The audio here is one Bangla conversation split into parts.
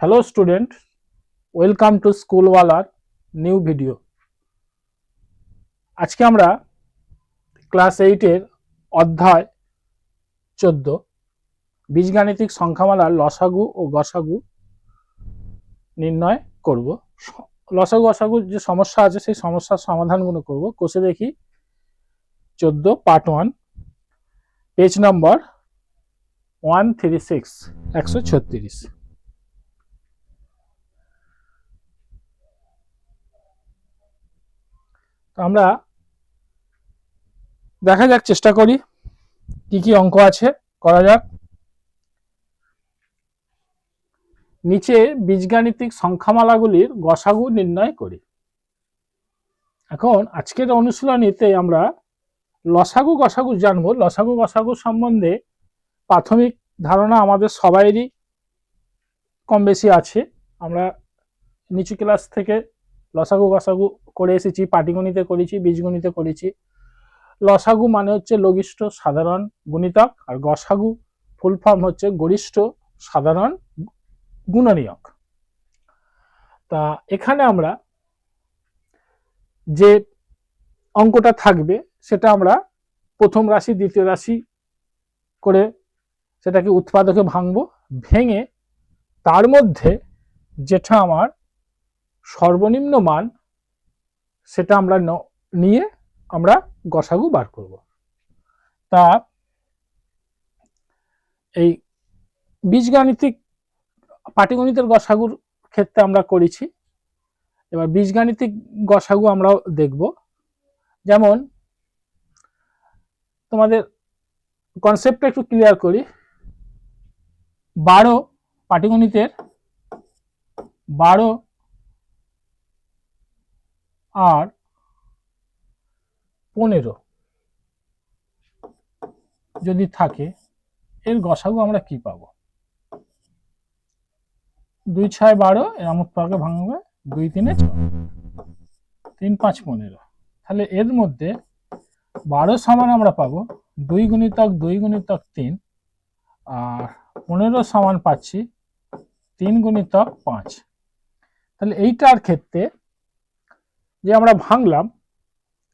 Hello student, welcome to Schoolwallar new video. আজকে আমরা ক্লাস 8 এর অধ্যায় 14 বীজগাণিতিক সংখ্যামালার লসাগু ও গসাগু নির্ণয় করব। লসাগু গসাগুর যে সমস্যা আছে সেই সমস্যার সমাধানগুলো করব। কোষে দেখি 14 পার্ট 1 পেজ নাম্বার 136 136। আমরা দেখা যাক, চেষ্টা করি কি কি অঙ্ক আছে, করা যাক। নিচে বীজগাণিতিক সংখ্যামালাগুলির গসাগু নির্ণয় করি। এখন আজকের অনুশীলনীতে আমরা লসাগু গসাগু জানব। লসাগু গসাগু সম্বন্ধে প্রাথমিক ধারণা আমাদের সবাইরই কম বেশি আছে। আমরা নিচু ক্লাস থেকে লসাগু গসাগু করে এসেছি, পাটিগণিতে করেছি, বীজগণিতে করেছি। লসাগু মানে হচ্ছে লঘিষ্ঠ সাধারণ গুণিতক, আর গসাগু ফুল ফর্ম হচ্ছে গরিষ্ঠ সাধারণ গুণনীয়ক। তা এখানে আমরা যে অঙ্কটা থাকবে সেটা আমরা প্রথম রাশি দ্বিতীয় রাশি করে সেটাকে উৎপাদকে ভাঙবো। ভেঙে তার মধ্যে যেটা আমার সর্বনিম্ন মান সেটা আমরা নিয়ে আমরা গসাগু বার করব। তা এই বীজগাণিতিক পাটিগণিতের গসাগুর ক্ষেত্রে আমরা করেছি। এবার বীজগাণিতিক গসাগু আমরাও দেখব। যেমন তোমাদের কনসেপ্টটা একটু ক্লিয়ার করি। 12 পাটিগণিতের 12 আর 15 যদি থাকে, এর গসাগু আমরা কি পাবো? 2 6 12, এর আমোদকে ভাঙবে 2 3 6, 3 5 15। তাহলে এর মধ্যে 12 সমান আমরা পাবো 2 গুণিতক 2 গুণিতক 3, আর 15 সমান পাচ্ছি 3 গুণিতক 5। তাহলে এইটার ক্ষেত্রে যে আমরা ভাঙলাম,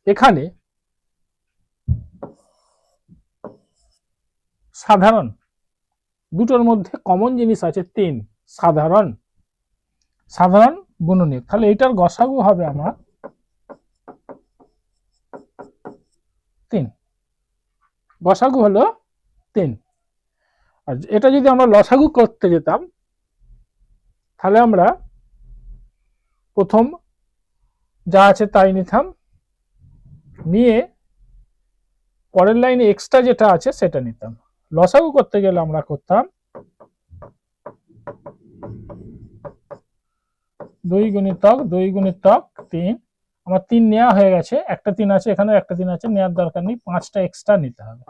এখানে সাধারণ দুটোর মধ্যে কমন জিনিস আছে 3, সাধারণ সাধারণ গুণনীয়ক। তাহলে এইটার গসাগু হবে আমার 3, গসাগু হলো 3। আর এটা যদি আমরা লসাগু করতে যেতাম তাহলে আমরা প্রথম যা আছে তাই নিতাম, নিয়ে পরের লাইনে এক্সট্রা যেটা আছে সেটা নিতাম। লসাগু করতে গেলে আমরা করতাম 2 গুণিতক 2 গুণিতক 3, আমার 3 নেওয়া হয়ে গেছে, একটা 3 আছে, এখানে একটা 3 আছে, নেওয়ার দরকার নেই, 5টা এক্সট্রা নিতে হবে।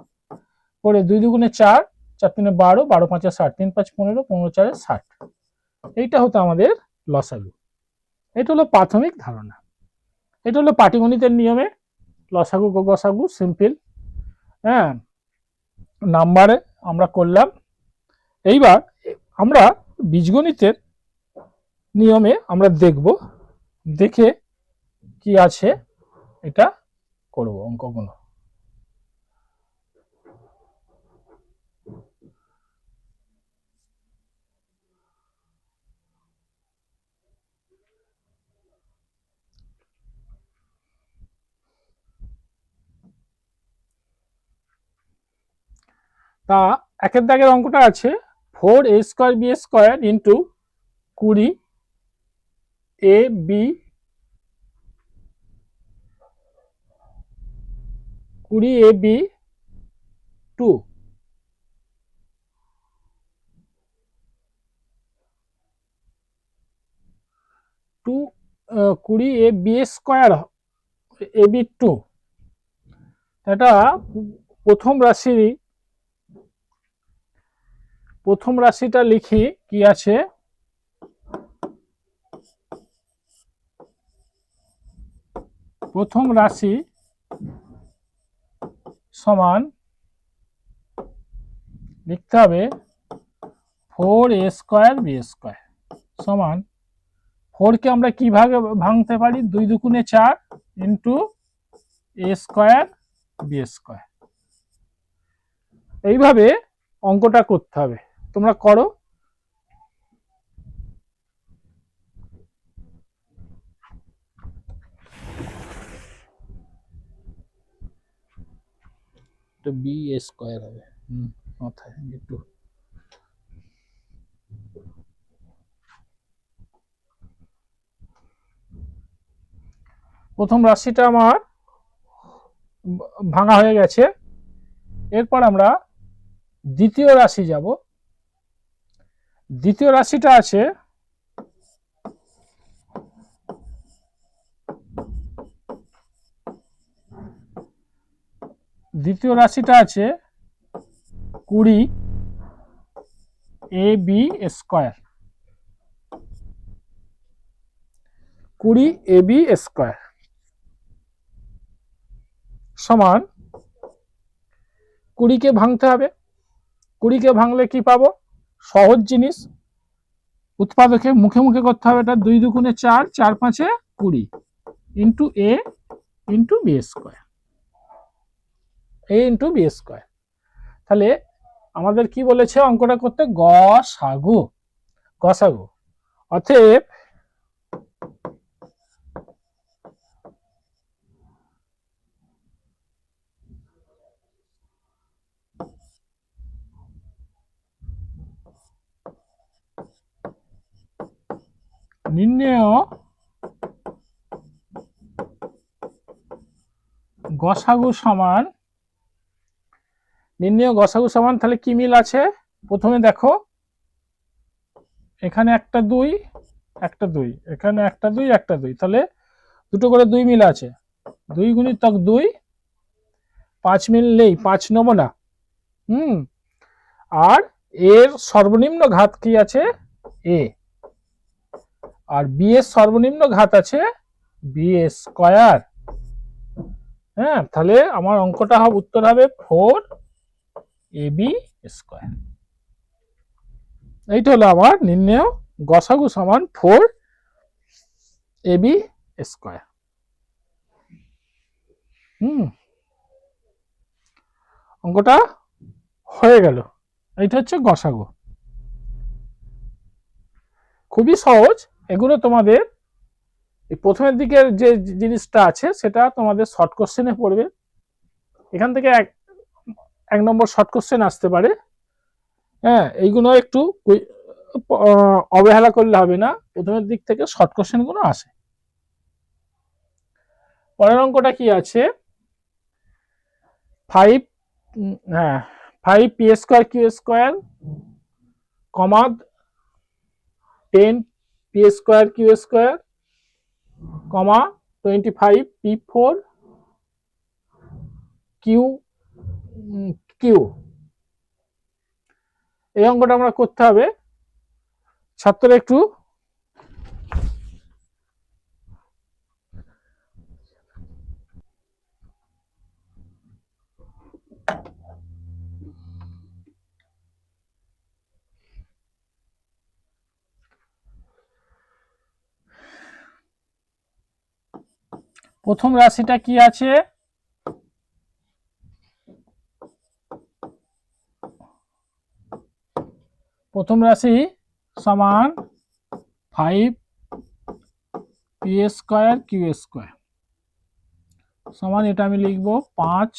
পরে 2 দুগুণে 4, 4 3 12, 12 5 60, 3 5 15, 15 4 60। এইটা হতো আমাদের লসাগু। এটা হলো প্রাথমিক ধারণা। এটা হলো পাটিগণিতের নিয়মে লসাগু গসাগু সিম্পল, হ্যাঁ, নাম্বারে আমরা করলাম। এইবার আমরা বীজগণিতের নিয়মে আমরা দেখব, দেখে কি আছে এটা করব অঙ্কগুলো। তা একের দাগের অঙ্কটা আছে 4a square b square into 20 a b 20 a b 2 20 a b square a b 2। এটা প্রথম রাশিটা লিখি কি আছে, প্রথম রাশি সমান লিখতে হবে 4a স্কয়ার b স্কয়ার। সমান 4 কে আমরা কিভাবে ভাঙতে পারি, 2 দুগুণে 4 ইন্টু এ স্কয়ার বি স্কয়ার। এইভাবে অঙ্কটা করতে হবে, তোমরা করো। বি স্কয়ার হবে, মাথায় একটু। প্রথম রাশিটা আমার ভাঙা হয়ে গেছে, এরপর আমরা দ্বিতীয় রাশি যাব। দ্বিতীয় রাশিটা আছে দ্বিতীয় রাশিটা আছে 20 A B square, 20 A B square সমান 20 কে ভাঙতে হবে। 20 কে ভাঙলে কি পাবো, সহজ জিনিস, উৎপাদকে মুখে মুখে করতে হবে। এটা 2 দুগুণে 4, 4 5 20 ইন্টু এ ইন্টু বি স্কয়ার, এ ইন্টু বি স্কয়ার। তাহলে আমাদের কি বলেছে অঙ্কটা করতে, গসাগু। গসাগু অতএব নির্ণেয় গসাগু সমান, নির্ণেয় গসাগু সমান, তাহলে কি মিল আছে, প্রথমে দেখো এখানে একটা 2 একটা 2, এখানে একটা 2 একটা 2, তাহলে দুটো করে 2 মিল আছে। 2 গুণিতক 2, 5 মিললেই 5 নেব না। আর এর সর্বনিম্ন ঘাত কি আছে, এ, আর বি এর সর্বনিম্ন ঘাত আছে বি স্কয়ার। হ্যাঁ, তাহলে আমার অঙ্কটা হবে, উত্তর হবে 4 এ বি স্কয়ার। এইটা হলো আমার নির্ণেয় গসাগু সমান 4 এ বি স্কয়ার। অঙ্কটা হয়ে গেল। এইটা হচ্ছে গসাগু, খুবই সহজ। এগুলো তোমাদের এই প্রথমের দিকের যে জিনিসটা আছে সেটা তোমাদের শর্ট কোশ্চেনে পড়বে, এখান থেকে এক নম্বর শর্ট কোশ্চেন আসতে পারে। হ্যাঁ, এইগুলো একটু অবহেলা করলে হবে না, প্রথমের দিক থেকে শর্ট কোশ্চেন গুলো আসে। পরের অঙ্কটা কি আছে, 5 p square q square, 10 p square q square, 25 p four q q. এই অঙ্কটা আমরা করতে হবে। ছাত্ররা একটু প্রথম রাশিটা কি আছে, প্রথম রাশি সমান 5 পি স্কয়ার কিউ স্কয়ার সমান, এটা আমি লিখবো 5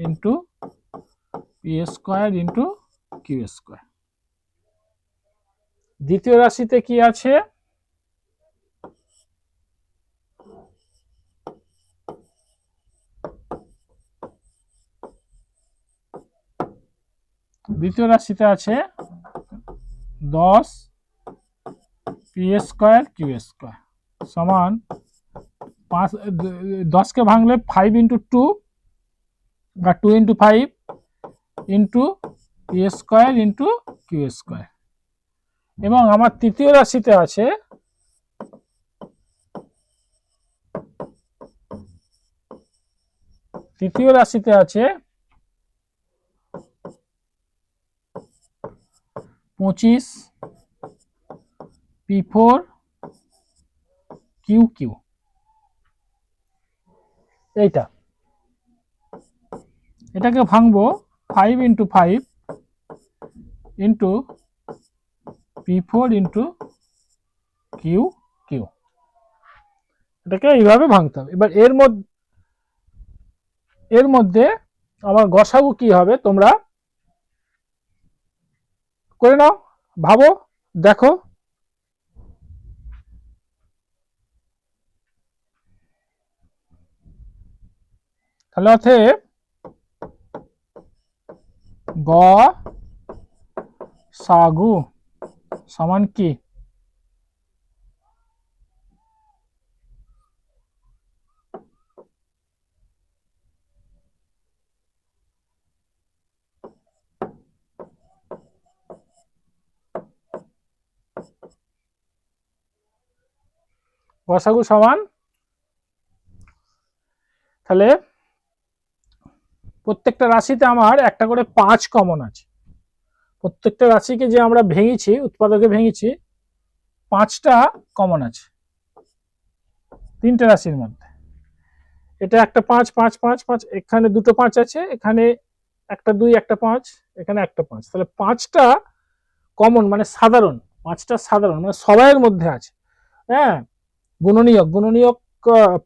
into p square into q square. দ্বিতীয় রাশিতে কি আছে, দ্বিতীয় রাশিতে আছে 10 পি স্কয়ার কিউ স্কয়ার সমান 5, 10 কে ভাঙলে 5 ইন্টু 2 বা 2 into 5 into p square into q square. এবং আমার তৃতীয় রাশিতে আছে তৃতীয় রাশিতে আছে 25 P4 QQ, এইটা, এটাকে ভাঙবো 5 × 5 ইন্টু P4 ইন্টু QQ, এটাকে এইভাবে ভাঙতে হবে। এবার এর মধ্যে আমার গসাগু কি হবে তোমরা করে নাও, ভাবো, দেখো। তাহলে অতএব গসাগু সমান কি? গসাগু সমান, তাহলে প্রত্যেকটা রাশিতে আমার একটা করে 5 কমন আছে। প্রত্যেকটা রাশিকে যে আমরা ভেঙেছি, উৎপাদকে ভেঙেছি, 5টা কমন আছে 3টে রাশির মধ্যে। এটা একটা 5 5 5 5, এখানে দুটো 5 আছে, এখানে একটা 2 একটা 5, এখানে একটা 5, তাহলে 5টা কমন মানে সাধারণ, 5টা সাধারণ মানে সবাইয়ের মধ্যে আছে। হ্যাঁ, গুণনীয়ক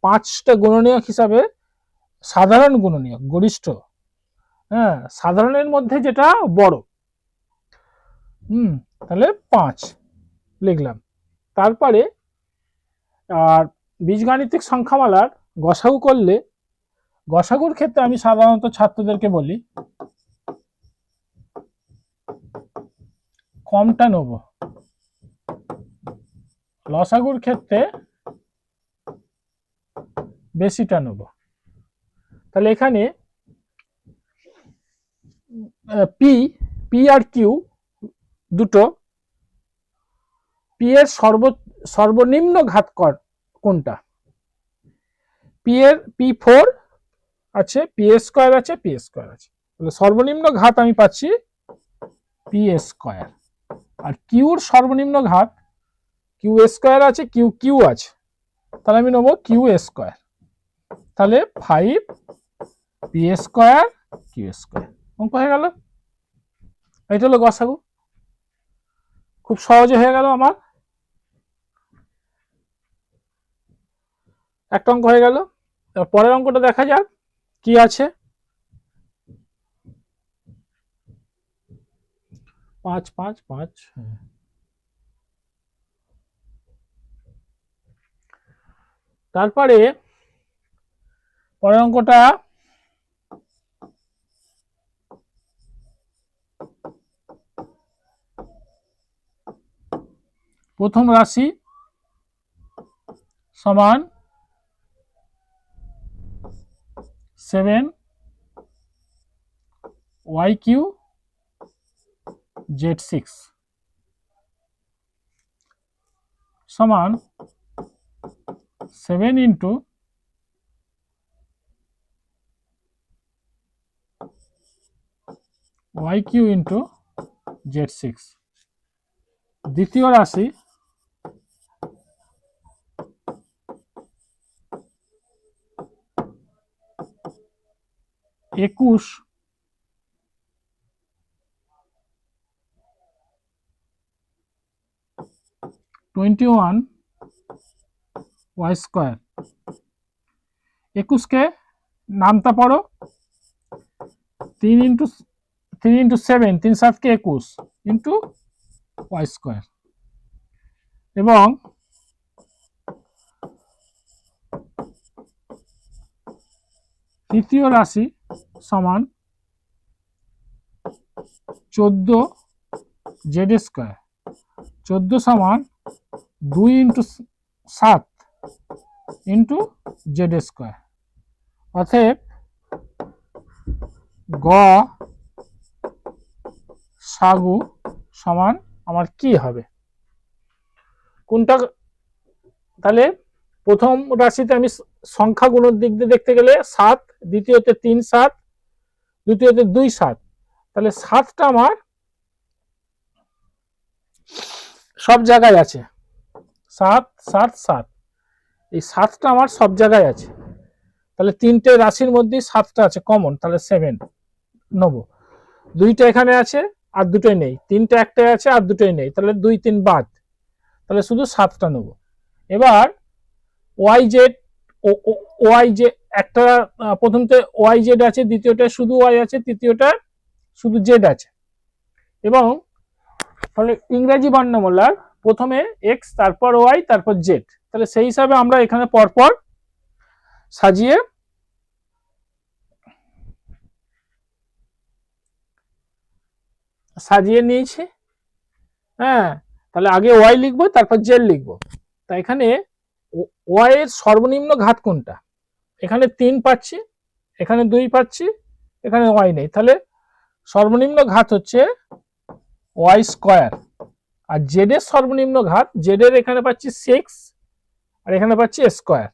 5টা গুণনীয়ক হিসাবে সাধারণ গুণনীয়ক, গরিষ্ঠ, হ্যাঁ, সাধারণের মধ্যে যেটা বড়। তাহলে 5 লিখলাম। তারপরে আর বীজগাণিতিক সংখ্যামালার গসাগু করলে, গসাগুর ক্ষেত্রে আমি সাধারণত ছাত্রদেরকে বলি কমটা নেব, লসাগুর ক্ষেত্রে বেশিটা নেব। তাহলে এখানে পি আর কিউ দুটো, পি এর সর্বনিম্ন ঘাত কোনটা? P4 আছে, P² আছে, P² আছে, তাহলে সর্বনিম্ন ঘাত আমি পাচ্ছি P², আর কিউর সর্বনিম্ন ঘাত Q² আছে, QQ আছে, তাহলে আমি নেব Q²। তাহলে 5 P² Q², অঙ্ক হয়ে গেল। এটা হলো গসাগু, খুব সহজে হয়ে গেল আমার, একটা অঙ্ক হয়ে গেল। পরের অঙ্কটা দেখা যাক কি আছে। 5 5 5, তারপরে পরের অঙ্কটা প্রথম রাশি সমান 7 YQ Z6 সমান 7 ইন্টু YQ ইন্টু Z6। দ্বিতীয় রাশি একুশ (21) Y²। 21কে নামতা পড়ো, 3 × 7, 3 7 কে 21 ইন্টু Y²। এবং তৃতীয় রাশি সমান 14 Z² 14 সমান 2 × 7 ইন্টু Z²। অতএব গসাগু সমান আমার কি হবে, কোনটা? তাহলে প্রথম রাশিতে আমি সংখ্যা গুণের দিক দিয়ে দেখতে গেলে 7, দ্বিতীয়তে 3 7, দ্বিতীয়তে 2 7, তাহলে 7টা আমার সব জায়গায় আছে, 7 7 7, এই 7টা আমার সব জায়গায় আছে, তাহলে তিনটে রাশির মধ্যে 7টা আছে কমন, তাহলে 7 নেব। দুইটা এখানে আছে আর দুটোই নেই, তিনটা একটাই আছে আর দুটোই নেই, তাহলে 2 3 বাদ, তাহলে শুধু 7টা নেব। এবার ওয়াই জেড, ওয়াই জে একটা প্রথমতে ওয়াই জেড আছে, দ্বিতীয়টা শুধু ওয়াই আছে, তৃতীয়টা শুধু জেড আছে, এবং তাহলে ইংরেজি বর্ণমালার প্রথমে এক্স, তারপর ওয়াই, তারপর জেড, তাহলে সেই হিসাবে আমরা এখানে পরপর সাজিয়ে নিয়েছি। হ্যাঁ, তাহলে আগে ওয়াই লিখবো, তারপর জেড লিখবো। তা এখানে ওয়াই এর সর্বনিম্ন ঘাত কোনটা? এখানে 3 পাচ্ছি, এখানে 2 পাচ্ছি, এখানে ওয়াই নেই, তাহলে সর্বনিম্ন ঘাত হচ্ছে ওয়াই স্কোয়ার। আর জেড এর সর্বনিম্ন ঘাত, জেড এর এখানে পাচ্ছি 6 আর এখানে পাচ্ছি স্কোয়ার,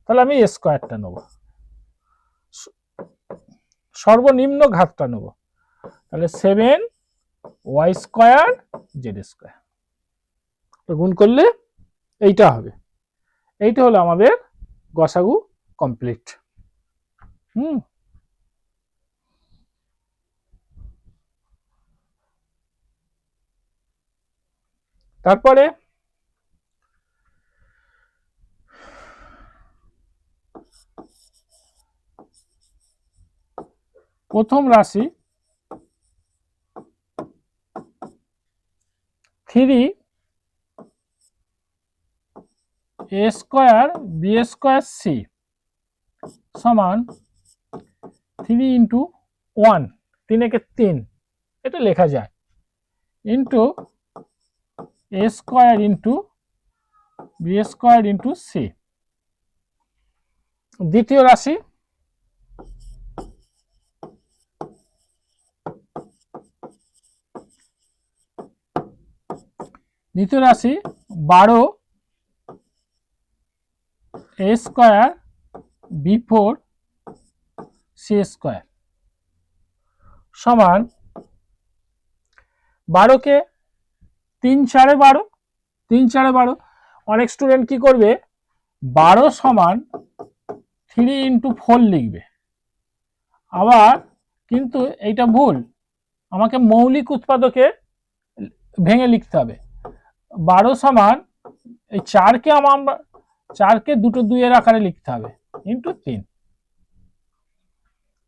তাহলে আমি স্কোয়ারটা নেব, সর্বনিম্ন ঘাতটা নেব, তাহলে 7 ওয়াই স্কোয়ার জেড স্কোয়ার, তো গুণ করলে এইটা হবে। এইটা হলো আমাদের গসাগু কমপ্লিট। তারপরে প্রথম রাশি 3 এ স্কোয়ার বি স্কোয়ার সি সমান 3 ইন্টু 1, 3 একে 3, এটা লেখা যায়, into a square into b square into c. দ্বিতীয় রাশি দ্বিতীয় রাশি 12 a square b 4 c square সমান 12কে 3 4 12, 3 4 12। অনেক স্টুডেন্ট কি করবে, 12 সমান 3 ইন্টু 4 লিখবে, আবার কিন্তু এইটা ভুল, আমাকে মৌলিক উৎপাদকে ভেঙে লিখতে হবে। 12 সমান এই 4কে আমার 4কে দুটো 2 এর আকারে লিখতে হবে, ইন্টু 3।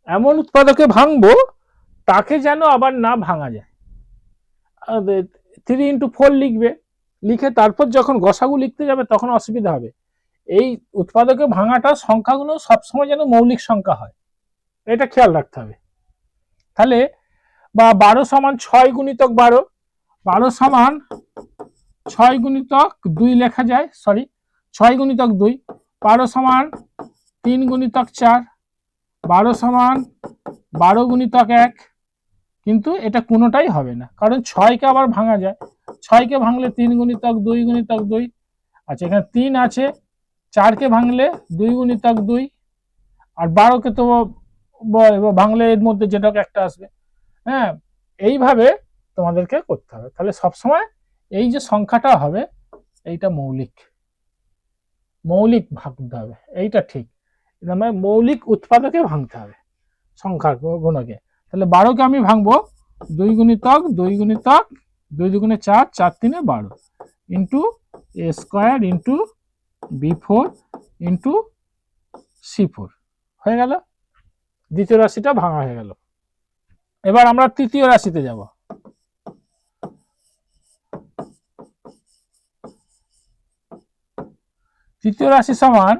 এমন উৎপাদকে ভাঙবো তাকে যেন আবার না ভাঙা যায়। 3 ইন্টু 4 লিখবে, লিখে তারপর যখন গসাগু লিখতে যাবে তখন অসুবিধা হবে। এই উৎপাদকে ভাঙাটা সংখ্যাগুলো সবসময় যেন মৌলিক সংখ্যা হয়, এটা খেয়াল রাখতে হবে। তাহলে বা 12 সমান 6 গুণিতক 12, 12 সমান 6 গুণিতক 2 লেখা যায়, সরি 6 গুণিতক 2, 12 সমান 3 গুণিতক 4, 12 সমান 12 গুণিতক 1, কিন্তু এটা কোনোটাই হবে না, কারণ 6কে আবার ভাঙা যায়, 6কে ভাঙলে 3 গুণিতক 2 গুণিতক 2, আচ্ছা এখানে 3 আছে, 4কে ভাঙলে 2 গুণিতক 2, আর 12কে তো ভাঙলে এর মধ্যে যেটা একটা আসবে। হ্যাঁ, এইভাবে তোমাদেরকে করতে হবে, তাহলে সবসময় এই যে সংখ্যাটা হবে এইটা মৌলিক ভাঙতে হবে, এইটা ঠিক, মানে মৌলিক উৎপাদকে ভাঙতে হবে সংখ্যার গুণকে। তাহলে 12কে আমি ভাঙবো 2 গুণিতক 2 গুণিতক 2 দুগুণে 4, 4 3 12 into a square into বি4 into সি4 হয়ে গেল। দ্বিতীয় রাশিটা ভাঙা হয়ে গেল। এবার আমরা তৃতীয় রাশিতে যাব। তৃতীয় রাশি সমান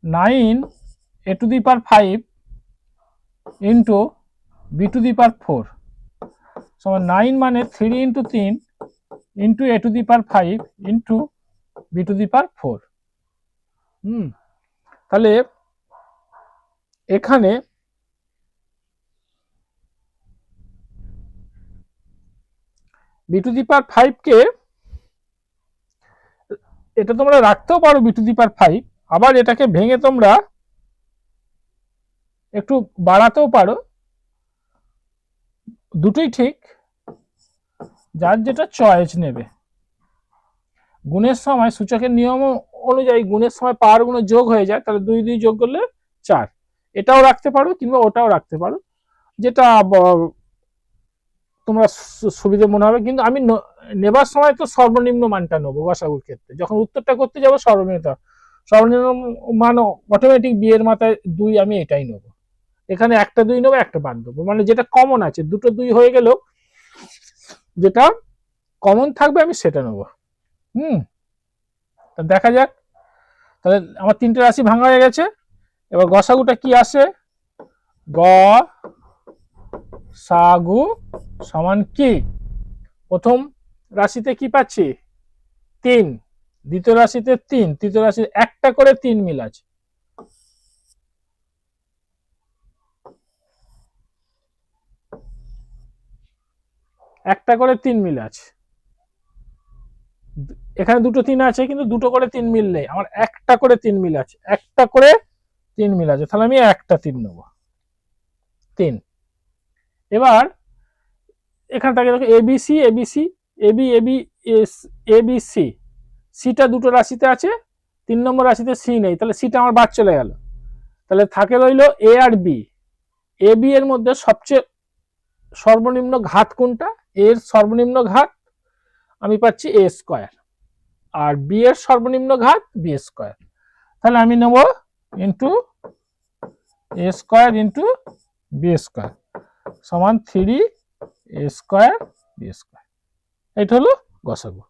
9 a to the power 5 into b to the power 4 সমান 9 মানে 3 into 3 into a to the power 5 into b to the power 4। তাহলে এখানে বি টু দি পাওয়ার 5কে এটা তোমরা রাখতেও পারো বি টু দি পাওয়ার 5, আবার এটাকে ভেঙে তোমরা একটু বাড়াতেও পারো, দুটোই ঠিক, যার যেটা চয়েস নেবে। গুণের সময় সূচকের নিয়ম অনুযায়ী গুণের সময় পাওয়ারগুলো যোগ হয়ে যায়, তাহলে 2 2 যোগ করলে 4। এটাও রাখতে পারো কিংবা ওটাও রাখতে পারো, যেটা তোমরা সুবিধা মনে হবে। কিন্তু আমি নেবার সময় তো সর্বনিম্ন মানটা নেবো গসাগুর ক্ষেত্রে, যখন উত্তরটা করতে যাবো সর্বনিম্ন মান অটোমেটিক বিয়ের মাথায় 2, আমি এটাই নেবো। এখানে একটা 2 নেবো, একটা বাদ দেবো, মানে যেটা কমন আছে, দুটো 2 হয়ে গেল, যেটা কমন থাকবে আমি সেটা নেবো। দেখা যাক। তাহলে আমার 3টে রাশি ভাঙা হয়ে গেছে। এবার গসাগুটা কি আসে? গ সাগু সমান কি? প্রথম রাশিতে কি পাচ্ছি? 3, দ্বিতীয় রাশিতে 3, তৃতীয় রাশিতে একটা করে 3 মিল আছে। একটা করে 3 মিল আছে। এখানে দুটো 3 আছে, কিন্তু দুটো করে 3 মিল নেই, আমার একটা করে 3 মিল আছে। একটা করে 3 মিল আছে, তাহলে আমি একটা 3 নেব। 3। এবার এখান থেকে দেখো ABC ABC AB AB ABC, সিটা দুটো রাশিতে আছে, 3 নম্বর রাশিতে সি নেই, তাহলে সিটা আমার বাদ চলে গেল। তাহলে থাকে রইল এ আর বি। এ বি এর মধ্যে সবচেয়ে সর্বনিম্ন ঘাত কোনটা? এর সর্বনিম্ন ঘাত আমি পাচ্ছি এ স্কোয়ার, আর বি এর সর্বনিম্ন ঘাত বি স্কোয়ার। তাহলে আমি নেব into a square into b square সমান 3 এ স্কোয়ার বি স্কোয়ার। এটা হলো গসাগু।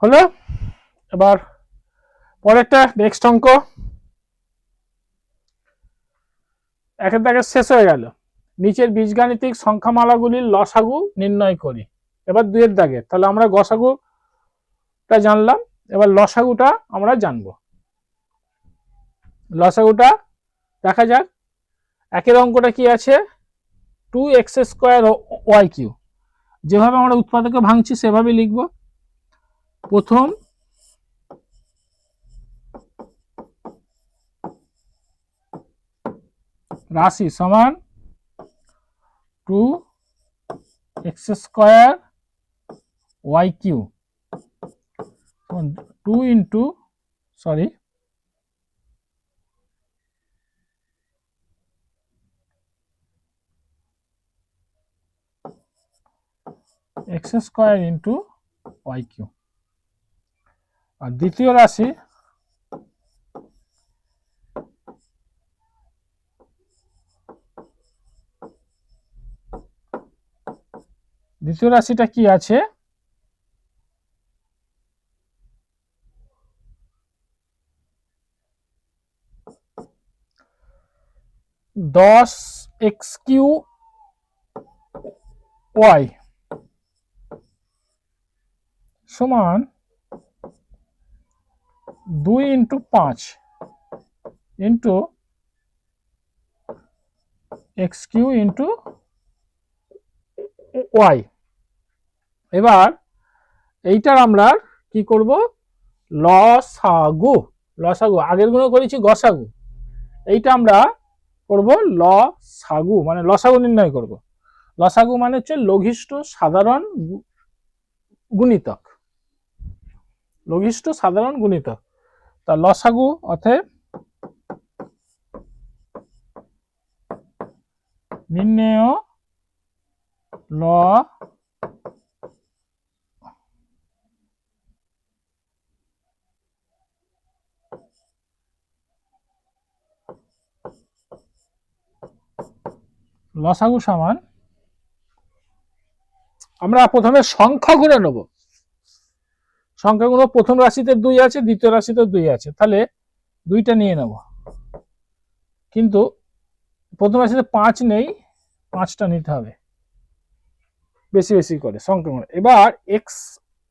হলো। এবার পরেরটা, নেক্সট অঙ্ক। একের দাগে শেষ হয়ে গেল। নিচের বীজগাণিতিক সংখ্যামালাগুলির লসাগু নির্ণয় করি। এবার 2 এর দাগে, তাহলে আমরা গসাগুটা জানলাম, এবার লসাগুটা আমরা জানবো। লসাগুটা দেখা যাক। একের অঙ্কটা কি আছে? 2x square y Q. যেভাবে আমরা উৎপাদকে ভাঙছি সেভাবে লিখব। প্রথম রাশি সমান 2x square y q, 2 into sorry x square into y q. আর দ্বিতীয় রাশি রাশিটা কি আছে? 10x কিউ ওয়াই সমান 2 into 5 into x q into y. এবার এইটার আমরা কি করব? লসাগু। লসাগু আগের গুলো করেছি গসাগু, এইটা আমরা করব লসাগু, মানে লসাগু নির্ণয় করব। লসাগু মানে হচ্ছে লঘিষ্ঠ সাধারণ গুণিতক। লঘিষ্ঠ সাধারণ গুণিতক। তা লসাগু অতএব নির্ণেয় ল লসাগু সমান, আমরা প্রথমে সংখ্যা গুণে নেব। সংখ্যাগুলো প্রথম রাশিতে 2 আছে, দ্বিতীয় রাশিতে 2 আছে, তাহলে 2টা নিয়ে নেব। কিন্তু প্রথম রাশিতে 5 নেই, 5টা নিতে হবে বেশি বেশি করে সংখ্যা গুণে। এবার এক্স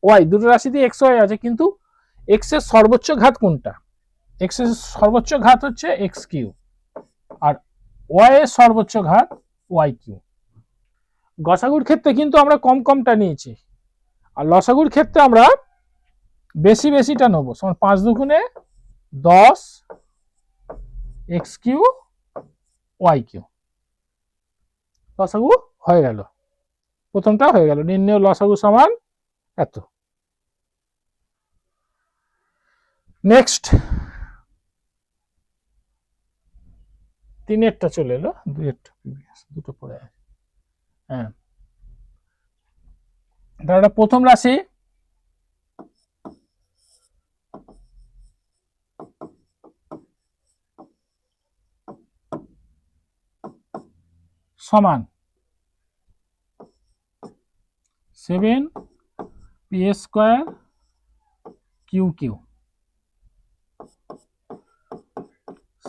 ওয়াই, দুটো রাশিতে এক্স ওয়াই আছে, কিন্তু এক্স এর সর্বোচ্চ ঘাত কোনটা? এক্স এর সর্বোচ্চ ঘাত হচ্ছে এক্স কিউ, আর ওয়াই এর সর্বোচ্চ ঘাত ওয়াই কিউ। গসাগুর ক্ষেত্রে কিন্তু আমরা কম কমটা নিয়েছি, আর লসাগুর ক্ষেত্রে আমরা বেশি বেশিটা নেবো। 5 দুগুণে 10 এক্স কিউ ওয়াই কিউ। লসাগু হয়ে গেল, প্রথমটা হয়ে গেল, নির্ণয় লসাগু সমান এত। নেক্সট তিনেরটা চলে এলো, দুটো পড়ে আছে। হ্যাঁ, তাহলে প্রথম রাশি সমান 7 p square q q,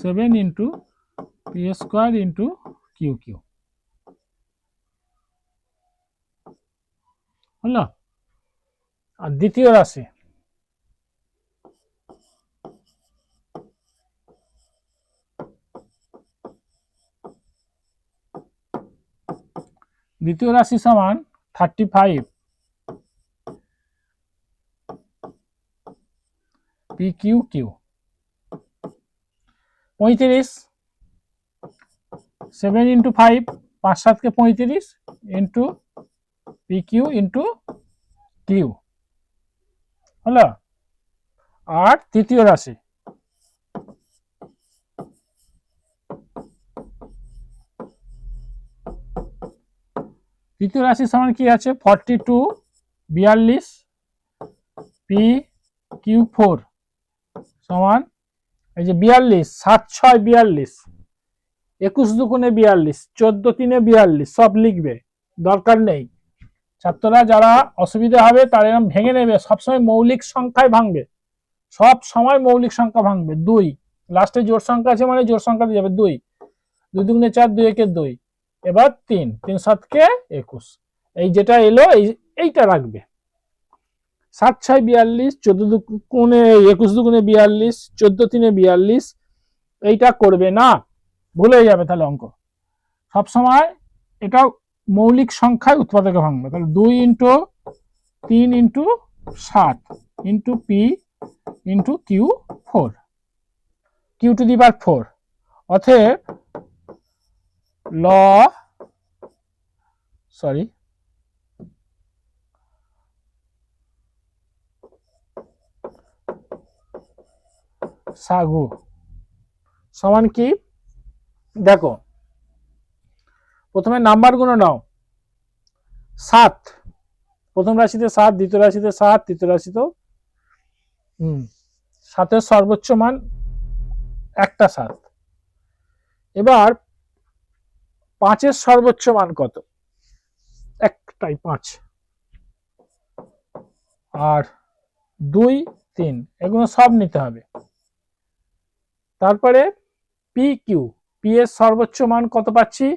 7 into p square into q q, হলো। আর দ্বিতীয় রাশি সমান 35 পি কিউ কিউ, 35, 7 ইন্টু 5, 5 7 35 into p q into q, হলো। আর তৃতীয় রাশি সমান কি আছে, 42 42 পি কিউ 4 সমান, এই যে 42, 7 6 42, 21 দুগুণে 42, 14 3 42, সব লিখবে, দরকার নেই। ছাত্ররা যারা অসুবিধা হবে তারা এরকম ভেঙে নেবে, সবসময় মৌলিক সংখ্যায় ভাঙবে, সব সময় মৌলিক সংখ্যা ভাঙবে। 2 লাস্টে জোড় সংখ্যা আছে মানে জোড় সংখ্যা দিয়ে যাবে, 2 2 দুগুণে 4, 2 একে 2, এবার 3 3 7 কে 21, এই যেটা এলো এইটা রাখবে। 7 6 42, 14 দুগুণে 21 দুগুণে 42, 14 3 42, এইটা করবে না, ভুলে যাবে তাহলে অঙ্ক। সবসময় এটা মৌলিক সংখ্যায় উৎপাদকে ভাঙবে, তাহলে 2 into 3 into 7 into p into q 4, q to the power 4, অতএব সাগু সমান কি, দেখো প্রথমে নাম্বার গুলো নাও, 7 প্রথম রাশিতে 7, দ্বিতীয় রাশিতে 7, তৃতীয় রাশিতেও 7 এর সর্বোচ্চ মান একটা 7। এবার 5 এর সর্বোচ্চ মান কত, একটাই 5, আর 2 3, এগুলো সব নিতে হবে। তারপরে পি কিউ, পি এর সর্বোচ্চ মান কত পাচ্ছি,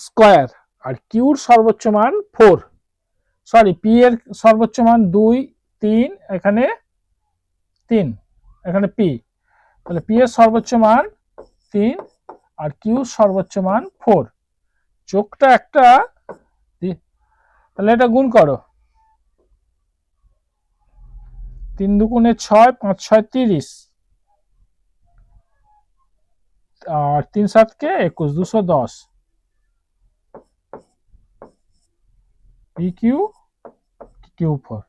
স্কয়ার, আর কিউর সর্বোচ্চ মান 4, সরি পি এর সর্বোচ্চ মান 2 3, এখানে 3, এখানে পি, তাহলে পি এর সর্বোচ্চ মান 3 আর কিউ সর্বোচ্চ মান 4, যোগটা একটা, তাহলে এটা গুণ করো, 3 দুগুণে 6, 5 6 30, আর 3 7 কে 21, 210, পি কিউ কিউ 4,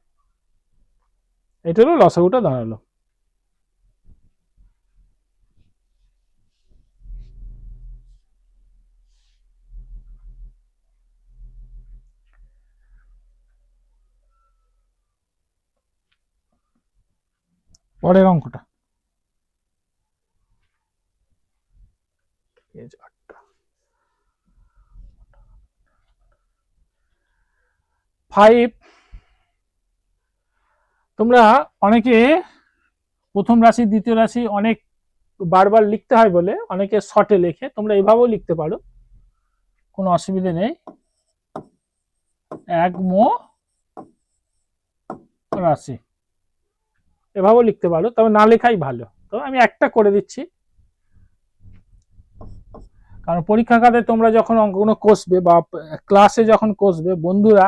এটা হলো লসাগুটা দাঁড়ালো। পরের অঙ্কটা 5, তোমরা অনেকে প্রথম রাশি দ্বিতীয় রাশি অনেক বারবার লিখতে হয় বলে অনেকে শর্টে লেখে, তোমরা এভাবেও লিখতে পারো, কোনো অসুবিধা নেই। এক মো রাশি এভাবেও লিখতে পারো, তবে না লেখাই ভালো, তো আমি একটা করে দিচ্ছি, কারণ পরীক্ষা খাতে তোমরা যখন অঙ্কগুলো কষবে বা ক্লাসে যখন কষবে, বন্ধুরা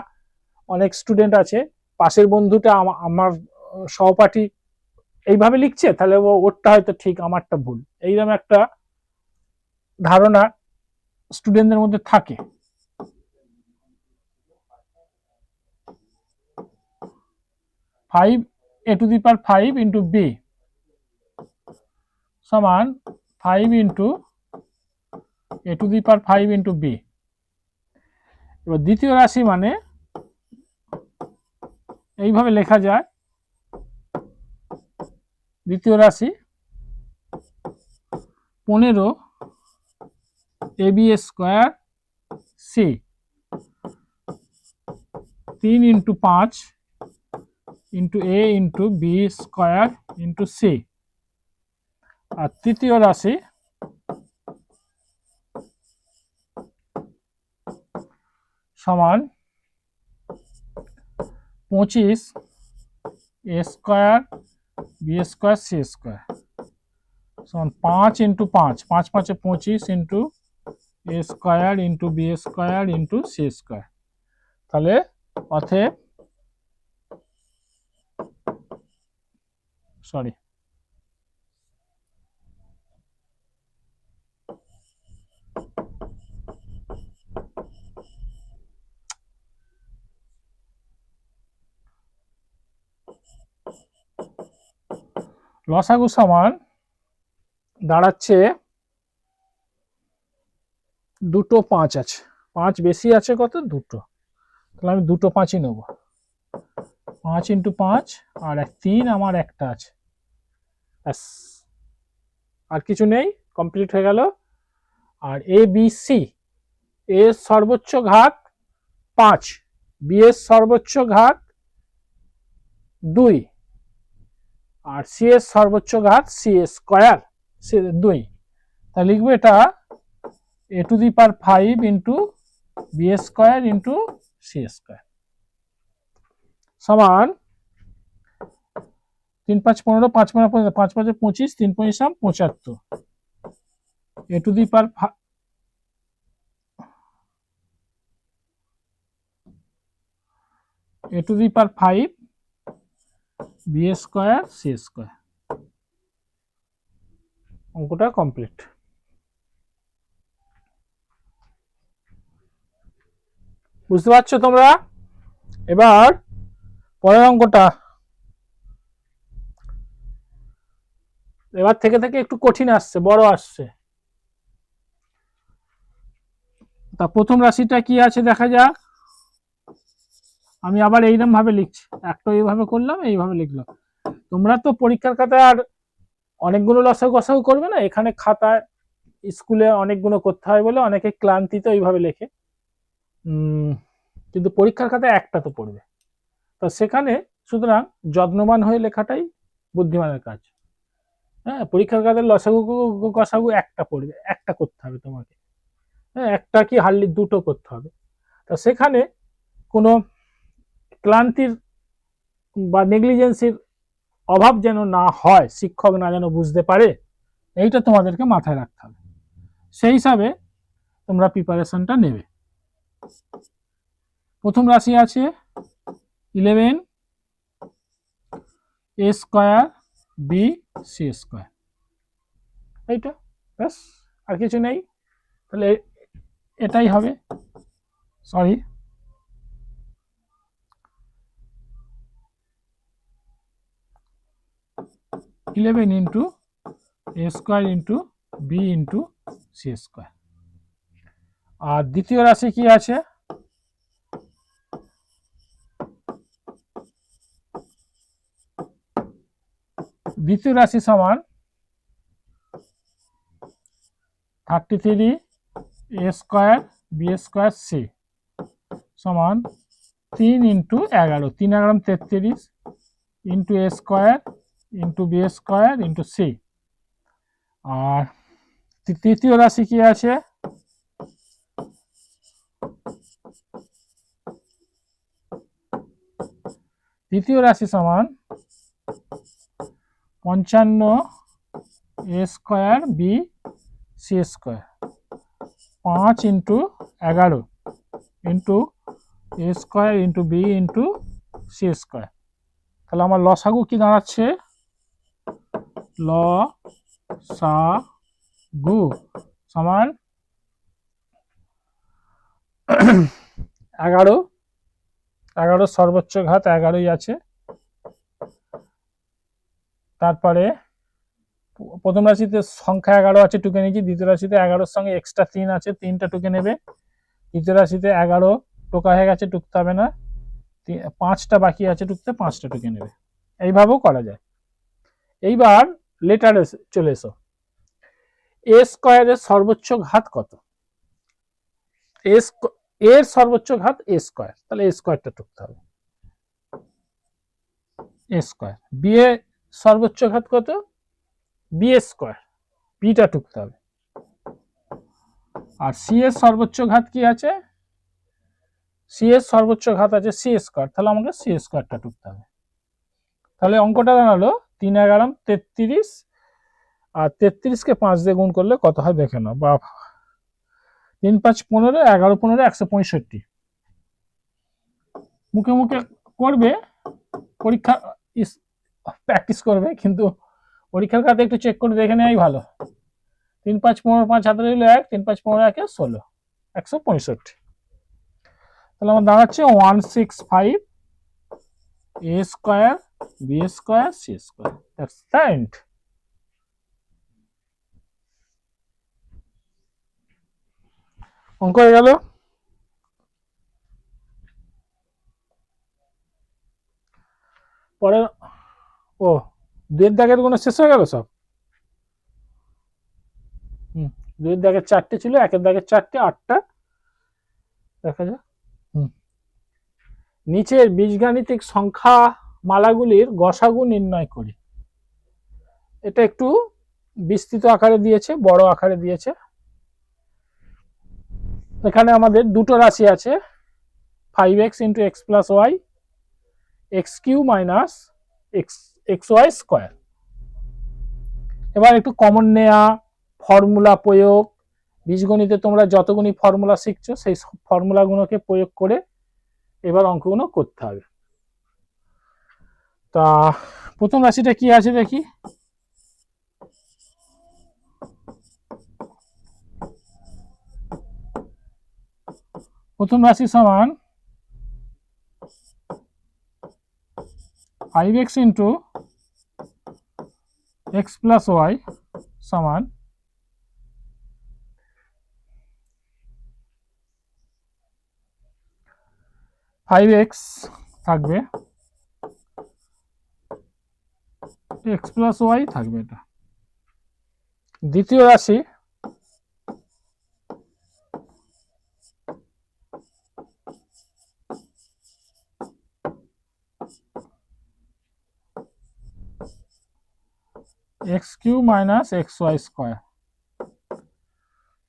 অনেক স্টুডেন্ট আছে, পাশের বন্ধুটা আমার সহপাঠী এইভাবে লিখছে, তাহলে ওরটা হয়তো ঠিক আমারটা ভুল, এইরকম একটা ধারণা স্টুডেন্টদের মধ্যে থাকে। Five a to the power 5 into b সমান 5 into a to the power 5 into b। এবার দ্বিতীয় রাশি মানে এইভাবে লেখা যায়, দ্বিতীয় রাশি 15 ab square c 3 into 5 into a into b square into c। আর তৃতীয় রাশি সমান 25 a square b square c square সমান 5 into 5 5 5 25 into a square into b square into c square. তাহলে অতএব সরি লসাগু সমান দাঁড়াচ্ছে দুটো 5 আছে, 5 বেশি আছে কত, দুটো, তাহলে আমি দুটো 5ই নেব। 5 into 5 আর 3 আমার একটা আছে, ব্যাস আর কিছু নেই, কমপ্লিট হয়ে গেল। আর এ বি সি, এর সর্বোচ্চ ঘাত 5, বি এর সর্বোচ্চ ঘাত 2 আর সি এর সর্বোচ্চ ঘাত সি স্কয়ার 2। তাহলে লিখবো এটা a to the power 5 into b square into c square সমান 3 5 15 5 15 5 5 25 3 5 75 a to the power a to the power 5 b square c square. অঙ্কটা কমপ্লিট। বুঝতে পারছো তোমরা? এবার পরের অঙ্কটা, এবার থেকে থেকে একটু কঠিন আসছে, বড় আসছে। তা প্রথম রাশিটা কি আছে দেখা যাক। আমি আবার এইরকম ভাবে লিখছি, একটা এইভাবে করলাম, এইভাবে লিখলাম। তোমরা তো পরীক্ষার খাতায় আর অনেকগুলো লসাগু গসাগু করবে না, এখানে খাতায় স্কুলে অনেকগুলো করতে হয় বলে অনেকে ক্লান্তিতে ওইভাবে লেখে, কিন্তু পরীক্ষার খাতায় একটা তো পড়বে, তো সেখানে সুতরাং যত্নবান হয়ে লেখাটাই বুদ্ধিমানের কাজ। হ্যাঁ, পরীক্ষার খাতায় লসাগু গসাগু একটা পড়বে, একটা করতে হবে তোমাকে, হ্যাঁ একটা কি হার্ডলি দুটো করতে হবে। তো সেখানে কোনো ক্লান্তির বা নেগলিজেন্সির অভাব যেন না হয়, শিক্ষক না যেন বুঝতে পারে, এইটা তোমাদেরকে মাথায় রাখতে হবে। সেই হিসাবে তোমরা প্রিপারেশনটা নেবে। প্রথম রাশি আছে 11 a square b c square, এইটা ব্যাস, আর কিছু নেই। তাহলে এটাই হবে, sorry 11 into a square into b into c square. আর দ্বিতীয় রাশি কি আছে, দ্বিতীয় রাশি সমান 33 a square b square c সমান 3 into 11, 3 11 33 into a square into b square into c। আর তৃতীয় রাশি কি আছে, তৃতীয় রাশি সমান 55 a square b c square 5 into 11 into a square into b into c square. তাহলে আমার লসাগু কি দাঁড়াচ্ছে, লসাগু সমান 11, 11 সর্বোচ্চ ঘাত 11ই আছে। তারপরে প্রথম রাশিতে সংখ্যা 11 আছে, টুকে নিয়েছি। দ্বিতীয় রাশিতে 11-র সঙ্গে এক্সট্রা 3 আছে, 3টা টুকে নেবে। তৃতীয় রাশিতে 11 টোকা হয়ে গেছে, টুকতে হবে না। 5টা বাকি আছে টুকতে, 5টা টুকে নেবে। এইভাবেও করা যায়। এইবার লেটারে চলে এসো। এ স্কয়ারের সর্বোচ্চ ঘাত কত? এর সর্বোচ্চ ঘাত এ স্কয়ার, তাহলে এ স্কয়ারটা টুকতে হবে। এ স্কয়ার। বি এর সর্বোচ্চ ঘাত কত? বি স্কয়ার, বিটা টুকতে হবে। আর সি এর সর্বোচ্চ ঘাত কি আছে? সি এর সর্বোচ্চ ঘাত আছে সি স্কয়ার, তাহলে আমাকে সি স্কয়ারটা টুকতে হবে। তাহলে অঙ্কটা দাঁড়ালো 3 11 33, আর 33কে 5 দিয়ে গুণ করলে কত হয় দেখে নাও। বা 3 5 15, 11 15 165। মুখে মুখে করবে, পরীক্ষা প্র্যাকটিস করবে, কিন্তু পরীক্ষার খাতে একটু চেক করে দেখে নেওয়াই ভালো। 3 5 15, 5 হাতে রইল 1, 3 5 15 1 16, 165। তাহলে আমার দাঁড়াচ্ছে 165 a square b square c square. That's the end. অঙ্ক হয়ে গেল। পরে ও 2 দাগের গুণ শেষ হয়ে গেল সব। 2 দাগের 4টে ছিল, 1 দাগের 4টে, 8টা দেখা যায়। নিচের বীজগাণিতিক সংখ্যা মালাগুলির গসাগু নির্ণয় করি। এটা একটু বিস্তৃত আকারে দিয়েছে, বড় আকারে দিয়েছে। এখানে আমাদের দুটো রাশি আছে, 5x × x + y, x³ - xy square. এবার একটু কমন নেয়া, ফর্মুলা প্রয়োগ, বীজগণিতে তোমরা যতগুলি ফর্মুলা শিখছো সেই ফর্মুলাগুলোকে প্রয়োগ করে এবার অঙ্কগুলো করতে হবে। তা প্রথম রাশিটা কি আছে দেখি। প্রথম রাশি সমান 5x × x + y সমান 5x থাকবে, x + y থাকবে। এটা দ্বিতীয় রাশি x³ - xy স্কয়ার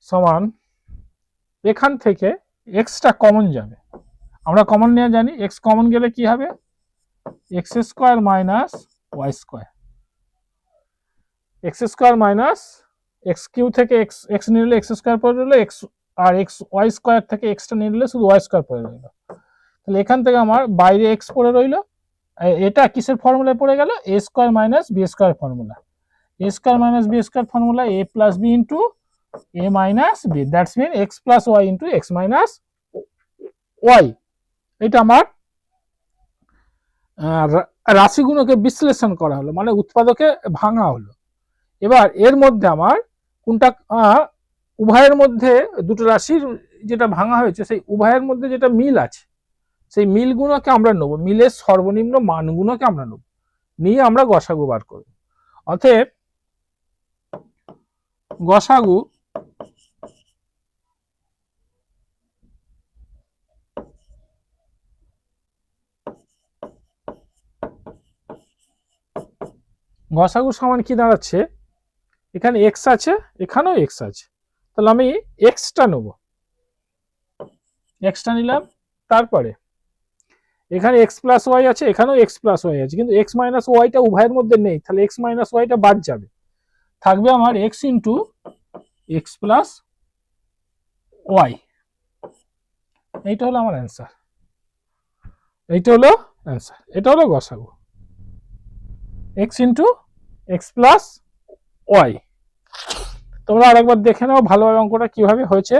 সমান, এখান থেকে এক্সটা কমন যাবে, আমরা কমন নিয়ে জানি এক্স কমন গেলে কি হবে, x² - y square. x² - x³ থেকে x নিলে x² পড়ে রইল, x আর y স্কয়ার থেকে xটা নিলে শুধু y স্কয়ার পড়ে রইল। তাহলে এখান থেকে আমার বাইরে x পড়ে রইল। এটা কিসের ফর্মুলায় পড়ে গেল? a² - b² formula. a² - b² formula a + b * a - b, that's mean x + y * x - y। এটা আমার রাশিগুলোকে বিশ্লেষণ করা হলো, মানে উৎপাদকে ভাঙা হলো। এবার এর মধ্যে আমার কোনটা, উভয়ের মধ্যে দুটো রাশির যেটা ভাঙা হয়েছে সেই উভয়ের মধ্যে যেটা মিল আছে সেই মিলগুলোকে আমরা নেব, মিলের সর্বনিম্ন মানগুলোকে আমরা নেব, নিয়ে আমরা গসাগু বার করব। অতএব গসাগু সমান কি দাঁড়াচ্ছে, এখানে x আছে, এখানেও x আছে, তাহলে আমি xটা নেব, xটা নিলাম। তারপরে এখানে x + y আছে, এখানেও x + y আছে, কিন্তু x - y টা উভয়ের মধ্যে নেই, তাহলে x - y টা বাদ যাবে, থাকবে আমার x × x + y। এইটা হলো আমার অ্যান্সার, এইটা হলো অ্যান্সার, এটা হলো গসাগু, x × x + y। তোমরা আরেকবার দেখে নাও ভালোভাবে অঙ্কটা কিভাবে হয়েছে।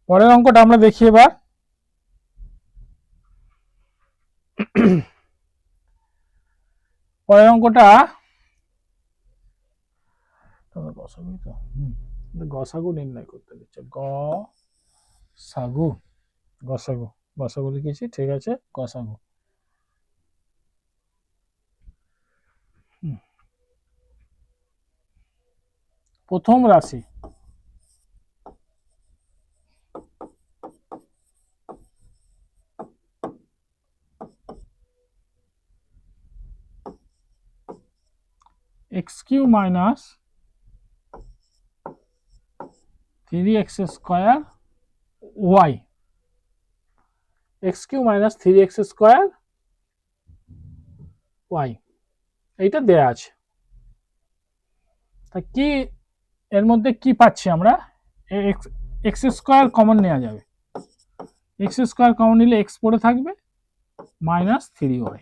পরের অঙ্কটা আমরা দেখি এবার। পরের অঙ্কটা গসাগু নির্ণয় করতে দিচ্ছে। গসাগু গসাগু গসাগু লিখেছি, ঠিক আছে। গসাগু প্রথম রাশি x q minus 3x square y, x q minus 3x square y, এইটা দেয়া আছে। তা কি এর মধ্যে কি পাচ্ছি আমরা? এক্স স্কোয়ার কমন নেওয়া যাবে, এক্স স্কোয়ার কমন নিলে এক্স পড়ে থাকবে মাইনাস 3y।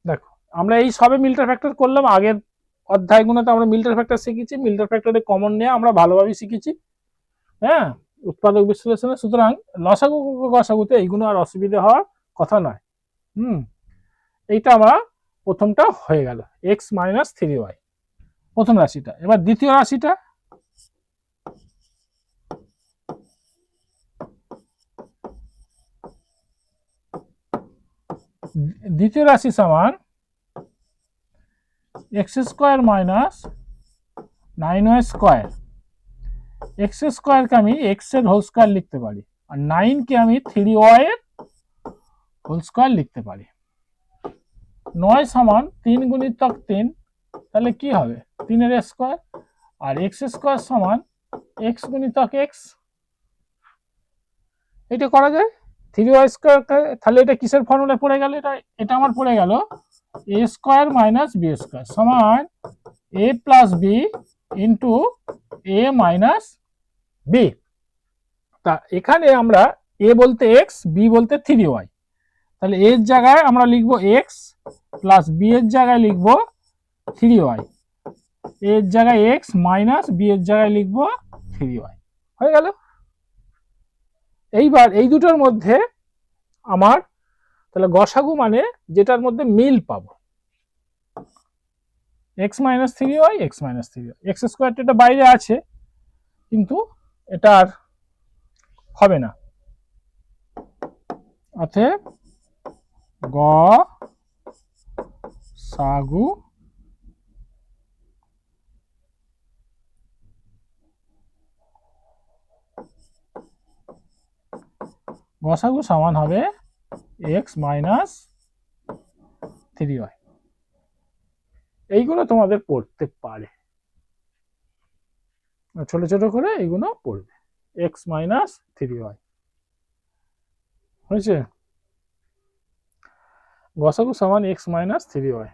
দেখো আমরা এই সবে মিল্টন ফ্যাক্টর করলাম, আগের অধ্যায়গুলোতে আমরা মিল্টন ফ্যাক্টর শিখেছি, মিল্টন ফ্যাক্টরে কমন নেওয়া আমরা ভালোভাবে শিখেছি, হ্যাঁ, উৎপাদক বিশ্লেষণে। সুতরাং লসাগু গসাগুতে এইগুলো আর অসুবিধা হওয়ার কথা নয়। এইটা আমরা প্রথমটা হয়ে গেল, এক্স মাইনাস 3y প্রথম রাশিটা। এবার দ্বিতীয় রাশিটা, দ্বিতীয় রাশি সমান x square minus 9y square. X স্কোয়ারকে আমি এক্স এর হোল স্কোয়ার লিখতে পারি, আর 9 কে আমি 3y এর হোল স্কোয়ার লিখতে পারি। 9 সমান 3 গুণিতক 3, তাহলে কি হবে 3 এর স্কোয়ার, আর এক্স স্কোয়ার সমান এক্স গুণিতক এক্স। এটা করা যায় 3y স্কোয়ার, তাহলে এটা কিসের ফর্মুলা পড়ে গেল? এটা আমার পড়ে গেল এ স্কোয়ার মাইনাস বি স্কোয়ার সমান এ plus b into a minus B. তা এখানে আমরা এ বলতে এক্স, বি বলতে 3y, তাহলে এর জায়গায় আমরা লিখবো এক্স প্লাস বি এর জায়গায় লিখবো 3y, এর জায়গায় এক্স মাইনাস বি এর জায়গায় লিখবো 3y। হয়ে গেল। এইবার এই দুটোর মধ্যে আমার তাহলে গসাগু মানে যেটার মধ্যে মিল পাবো, x minus 3y, x minus 3y, x স্কোয়ারটা এটা বাইরে আছে কিন্তু এটা আর হবে না। অতএব গসাগু গসাগু সমান হবে এক্স মাইনাস 3y। এইগুলো তোমাদের পড়তে পারে, ছোট ছোট করে এইগুলো পড়বে, এক্স মাইনাস 3y হয়েছে। গসাগু সমান এক্স মাইনাস 3y।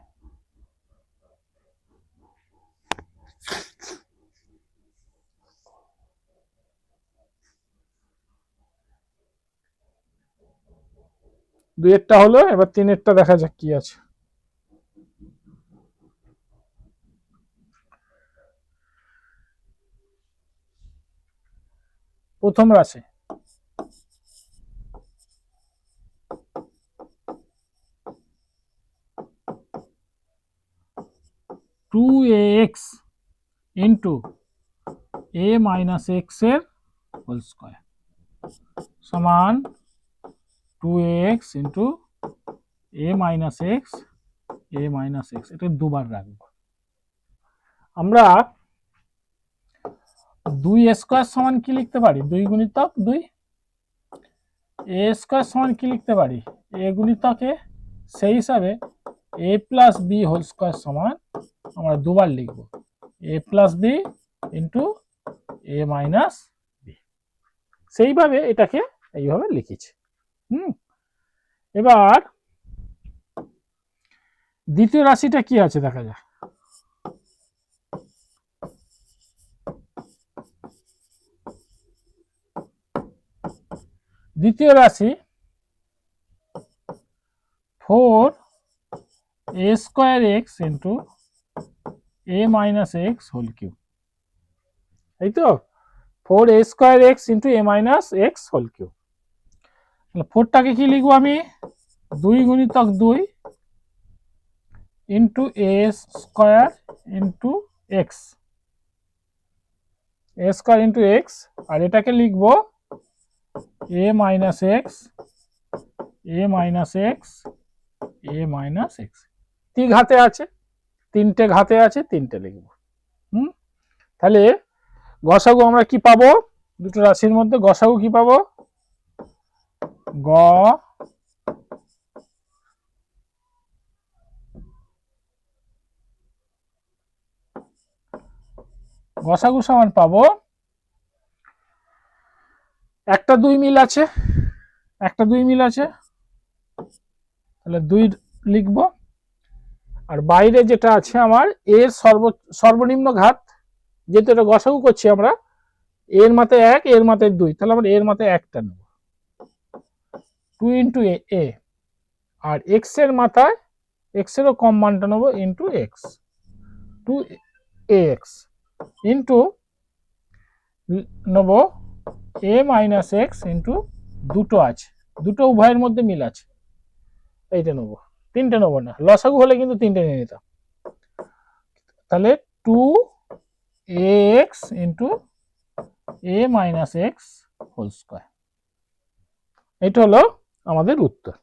দুইয়েরটা হলো, এবার তিনেরটা দেখা যাক কি আছে। প্রথম রাশি two x into a minus x এর হোল স্কোয়ার সমান 2x into a minus x, A minus x, এটা দুবার রাখবো। আমরা 2 স্কোয়ার সমান কি লিখতে পারি? 2 গুণিতক 2। এ স্কোয়ার সমান কি লিখতে পারি? এ গুণিতক এ। সেই হিসাবে এ প্লাস বি হোল স্কোয়ার সমান আমরা দুবার লিখব, এ plus b into a minus B. সেইভাবে এটাকে এইভাবে লিখেছি। এবার দ্বিতীয় রাশিটা কি আছে দেখা যাক। দ্বিতীয় রাশি 4 এ square x into a minus x whole cube, এই তো। 4a square x into a minus x whole cube. তাহলে 4টাকে কি লিখবো আমি, 2 গুণিতক 2 into a square into x, A square into x, আর এটাকে লিখবো এ মাইনাস এক্স, এ মাইনাস এক্স, এ মাইনাস এক্স। তিন ঘাতে আছে, তিনটে ঘাতে আছে, তিনটে লিখবো। তাহলে গসাগু আমরা কি পাবো, দুটো রাশির মধ্যে গসাগু কি পাবো, গসাগু সমান পাবো, একটা 2 মিল আছে, একটা 2 মিল আছে, তাহলে 2 লিখবো। আর বাইরে যেটা আছে আমার এর সর্বনিম্ন ঘাত, যেহেতু এটা গসাগু করছি আমরা, এর মাথায় 1 এর মাথায় 2, তাহলে আমরা এর মাথায় 1টা নেব, 2 ইন্টু এ, আর এক্স এর মাথায় এক্স এরও কম মানটা নেবো ইন্টু এক্স, 2ax ইন্টু নেব এ মাইনাস এক্স ইন্টু, দুটো আছে, দুটো উভয়ের মধ্যে মিল আছে, এইটা নেবো, তিনটে নেবো না, লসাগু হলে কিন্তু তিনটে নিয়ে নিতাম। তাহলে 2ax into a minus x whole square, এটা হলো আমাদের উত্তর।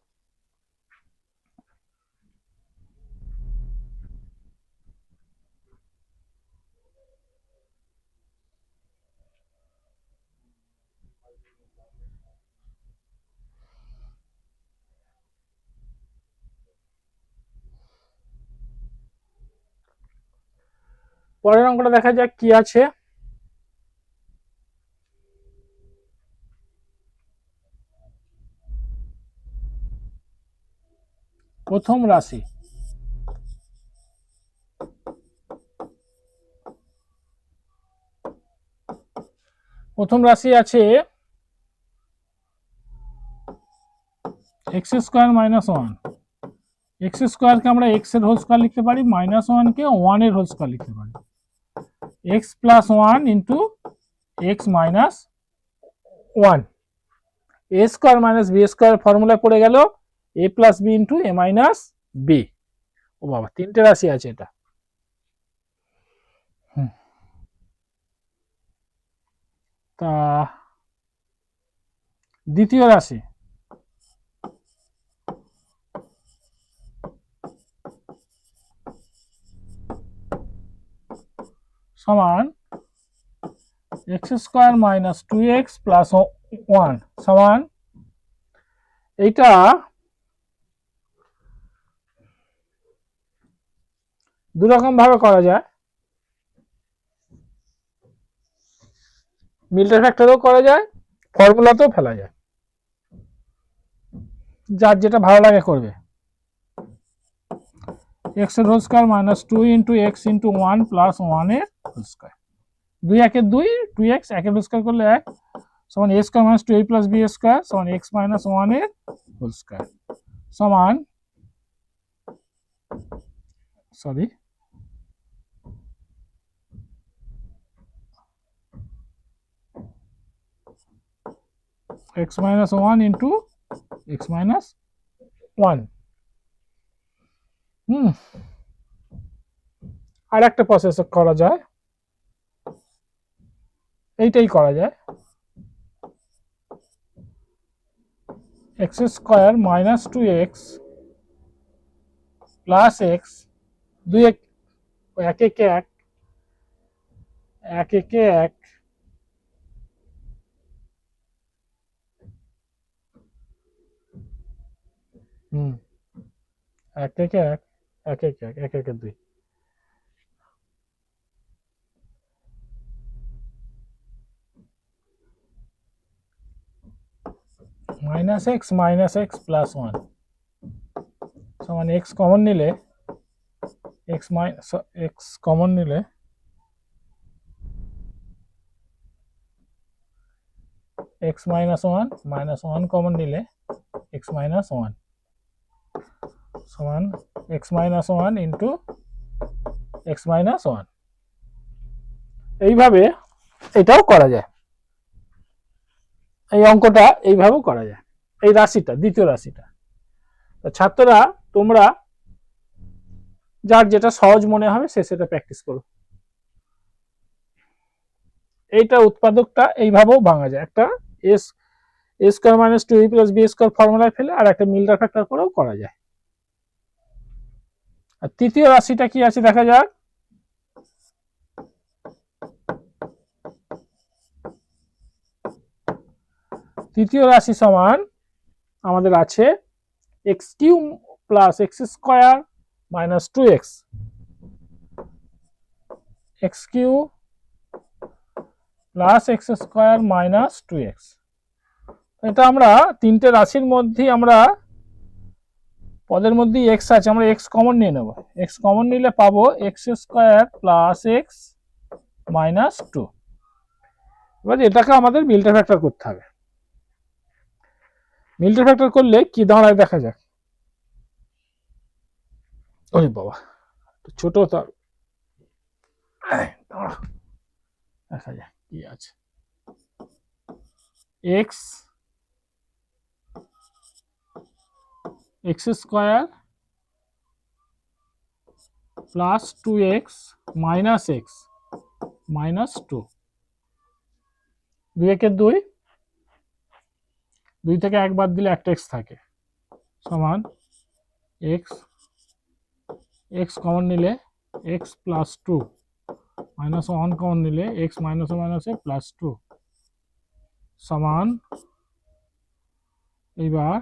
পরের অঙ্কটা দেখা যাক কি আছে। প্রথম রাশি, প্রথম রাশি আছে এক্স স্কোয়ার মাইনাস 1, এক্স স্কোয়ারকে আমরা এক্স এর হোল স্কোয়ার লিখতে পারি, মাইনাস 1কে 1 এর হোল স্কোয়ার লিখতে পারি, x plus 1 into x minus 1, a square minus b square formula পড়ে গেল a plus b into a minus b. ও বাবা, তিনটে রাশি আছে এটা। তা দ্বিতীয় রাশি, সমান x square minus 2x plus 1 সমান, এইটা দুরকম ভাবে করা যায়, মিল্টন ফ্যাক্টরেও করা যায়, ফর্মুলাতেও ফেলা যায়, যার যেটা ভালো লাগে করবে। এক্স এর whole square minus 2 into x into 1 plus 1 এর হোল স্কোয়ার, 2 একে 2, 2x একের হোল স্কোয়ার করলে 1 সমান a square minus 2a plus b square সমান এক্স মাইনাস 1 এর হোল স্কোয়ার সমান, sorry x minus 1 into x minus 1। আর একটা প্রসেস করা যায়, এইটাই করা যায়, x square minus 2x plus x, 2 এক একে 1, এক একে 1, এক একে 1, এক একে 1, এক একে 2, মাইনাস এক্স প্লাস 1 সমান x কমন নিলে, x কমন নিলে x minus 1 কমন নিলে x minus 1 সমান x minus 1 into x minus 1। এইভাবে এটাও করা যায়। এই অঙ্কটা এইভাবেও করা যায়, এই রাশিটা দ্বিতীয় রাশিটা। তো ছাত্ররা তোমরা যার যেটা সহজ মনে হবে সে সেটা প্র্যাকটিস করো। এইটা উৎপাদকটা এইভাবেও ভাঙা যায়, একটা এস a square minus two plus b square ফর্মুলায় ফেলে আর একটা মিল্টার ফ্যাক্টর করেও করা যায়। আর তৃতীয় রাশিটা কি আছে দেখা যাক। তৃতীয় রাশি সমান আমাদের আছে x Q plus x square minus two x, x Q plus x square minus two x. এটা আমরা তিনটে রাশির মধ্যে আমরা পদের মধ্যে এক্স আছে, আমরা এক্স কমন নিয়ে নেব। এক্স কমন নিলে পাবো x square plus x minus two. এবার এটাকে আমাদের মিল্টার ফ্যাক্টর করতে হবে। মিল্টার ফ্যাক্টর করলে কি দাঁড়ায় দেখা যাক। ওরে বাবা ছোট, তার দেখা যায় কি আছে। X x square plus two x minus two, দুই একে দুই, দুই থেকে এক বাদ দিলে একটা এক্স থাকে, সমান এক্স এক্স কমন নিলে x plus two minus one common নিলে এক্স মাইনাসে প্লাস টু সমান, এইবার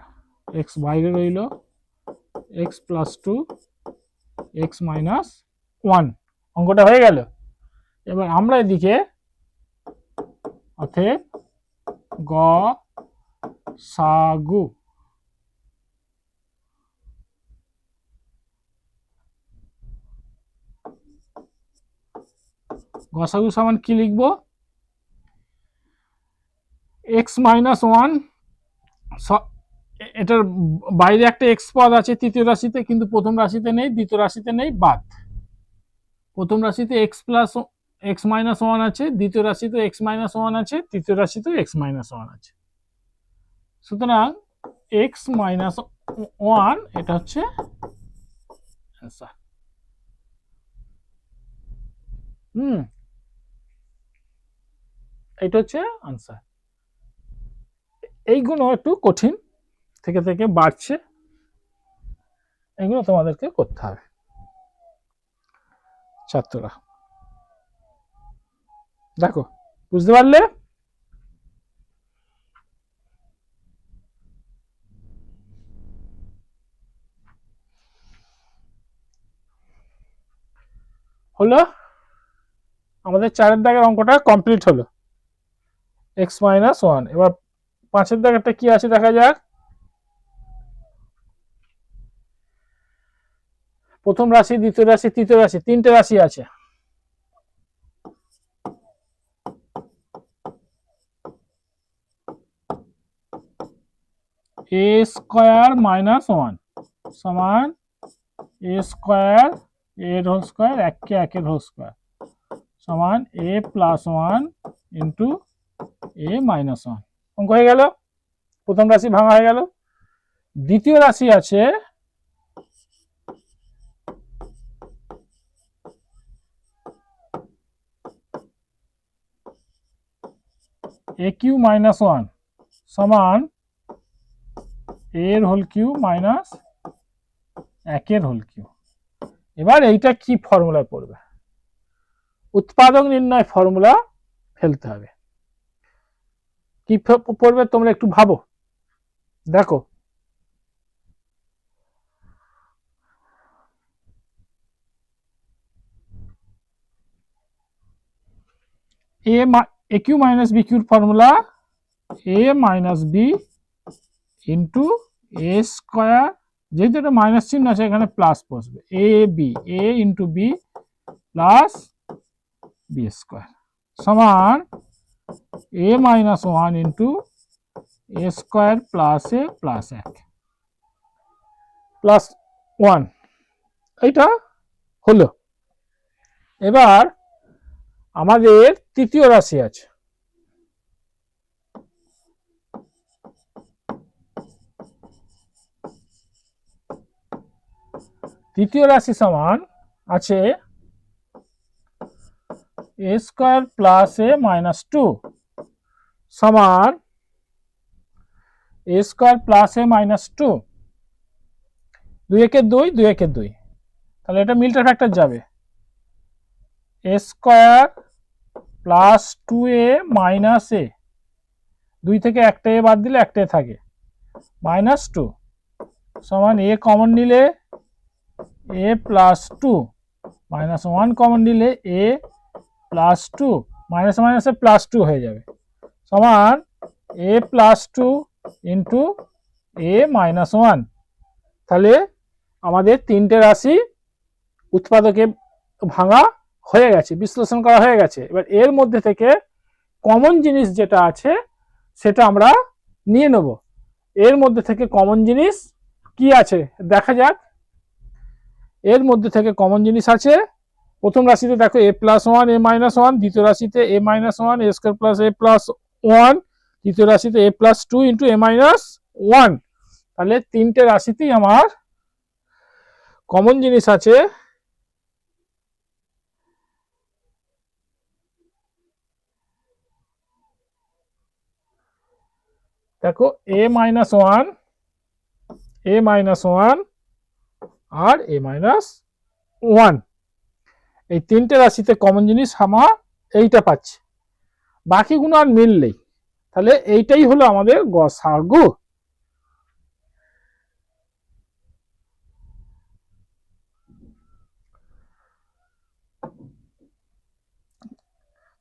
এক্স বাইরে রইল x plus two x minus one. অঙ্কটা হয়ে গেল। এবার আমরা এদিকে অতএব গ সাগু গসাগু সমান কি লিখবো, এক্স মাইনাস ওয়ান, এটার বাইরে একটা এক্স পদ আছে তৃতীয় রাশিতে, কিন্তু প্রথম রাশিতে নেই, দ্বিতীয় রাশিতে নেই, বাদ। প্রথম রাশিতে x plus x minus one আছে, দ্বিতীয় রাশিতে এক্স মাইনাস ওয়ান আছে, তৃতীয় রাশিতে এক্স মাইনাস ওয়ান আছে। সুতরাং এক্স মাইনাস ওয়ান এটা হচ্ছে অ্যান্সার। এটা হচ্ছে আনসার। এইগুলো একটু কঠিন থেকে থেকে বাড়ছে, এগুলো তোমাদেরকে করতে হবে ছাত্ররা। দেখো বুঝতে পারলে? হলো আমাদের চারের দাগের অঙ্কটা কমপ্লিট হলো, এক্স মাইনাস ওয়ান। এবার পাঁচের দাগেরটা কি আছে দেখা যাক। প্রথম রাশি, দ্বিতীয় রাশি, তৃতীয় রাশি, তিনটে রাশি আছে। এ স্কোয়ার মাইনাস ওয়ান সমান এ স্কোয়ার এর হোল স্কোয়ার এককে একের হোল স্কোয়ার সমান এ plus one into a minus one. অঙ্ক হয়ে গেল, প্রথম রাশি ভাঙা হয়ে গেল। দ্বিতীয় রাশি আছে এ কিউ মাইনাস ওয়ান সমান এর হোল কিউ মাইনাস একের হোল কিউ। এবার এইটা কি ফর্মুলায় পড়বে, উৎপাদক নির্ণয় ফর্মুলা ফেলতে হবে। কি পড়বে তোমরা একটু ভাবো, দেখো এ কিউ মাইনাস বি কিউর formula a minus b into a square, যেহেতু এটা মাইনাস চিহ্ন আছে এখানে প্লাস বসবে, a b a into b plus b square সমান a minus one into a square plus a plus এক প্লাস ওয়ান। এইটা হলো। এবার আমাদের তৃতীয় রাশি আছে, তৃতীয় রাশি সমান আছে এ স্কোয়ার প্লাস এ মাইনাস টু সমান a square plus A minus two, 2 একে 2, 2 একে 2, তাহলে এটা মিল্টার ফ্যাক্টর যাবে এ স্কোয়ার প্লাস 2a মাইনাস এ, 2 থেকে একটা এ বাদ দিলে একটা থাকে, মাইনাস 2 সমান এ কমন নিলে এ প্লাস 2 মাইনাস 1 কমন নিলে এ প্লাস 2 মাইনাস মাইনাসে প্লাস 2 হয়ে যাবে সমান এ প্লাস 2 ইন্টু এ মাইনাস 1। তাহলে আমাদের তিনটে রাশি উৎপাদকে ভাঙা হয়ে গেছে, বিশ্লেষণ করা হয়ে গেছে। এবার এর মধ্যে থেকে কমন জিনিস যেটা আছে সেটা আমরা নিয়ে নেব। এর মধ্যে থেকে কমন জিনিস কি আছে দেখা যাক। এর মধ্যে থেকে কমন জিনিস আছে, প্রথম রাশিতে দেখো এ প্লাস 1 এ মাইনাস 1, দ্বিতীয় রাশিতে এ minus 1 a square plus a plus 1, তৃতীয় রাশিতে এ প্লাস 2 ইন্টু এ মাইনাস 1। তাহলে তিনটে রাশিতেই আমার কমন জিনিস আছে দেখো এ মাইনাস 1, এ মাইনাস 1 আর এ মাইনাস 1, এই তিনটে রাশিতে কমন জিনিস আমার এইটা পাচ্ছি, বাকিগুলো আর মিললেই তাহলে এইটাই হলো আমাদের গসাগু।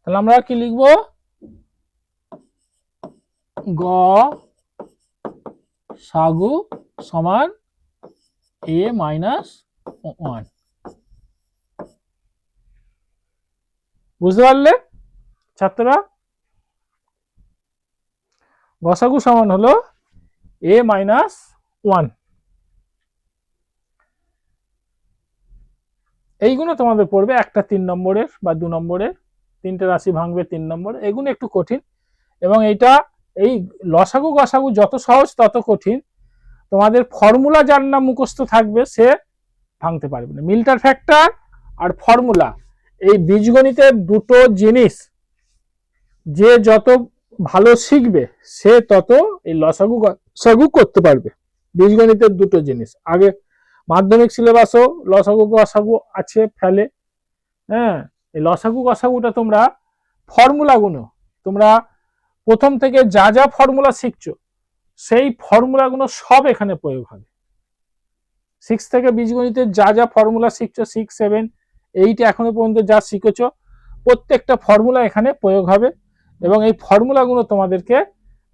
তাহলে আমরা কি লিখব, গসাগু সমান এ মাইনাস 1। বুঝতে পারলে ছাত্ররা? গসাগু সমান হলো এ মাইনাস 1। এইগুলো তোমাদের পড়বে একটা 3 নম্বরের বা 2 নম্বরের, তিনটে রাশি ভাঙবে 3 নম্বর, এগুলো একটু কঠিন। এবং এইটা এই লসাগু গসাগু যত সহজ তত কঠিন। তোমাদের ফর্মুলা যার নাম মুখস্থ থাকবে সে ভাঙতে পারবে না। মিল্টার ফ্যাক্টর আর ফর্মুলা এই বীজগণিতের দুটো জিনিস যে যত ভালো শিখবে সে তত এই লসাগু গসাগু করতে পারবে। বীজগণিতের দুটো জিনিস আগে মাধ্যমিক সিলেবাসও লসাগু গসাগু আছে ফেলে, হ্যাঁ এই লসাগু গসাগুটা তোমরা ফর্মুলাগুলো তোমরা প্রথম থেকে যা যা ফর্মুলা শিখছো সেই ফর্মুলাগুলো সব এখানে প্রয়োগ হবে। 6 থেকে বীজগণিতের যা যা ফর্মুলা শিখছো 6, 7, 8 এখনো পর্যন্ত যা শিখেছো প্রত্যেকটা ফর্মুলা এখানে প্রয়োগ হবে এবং এই ফর্মুলাগুলো তোমাদেরকে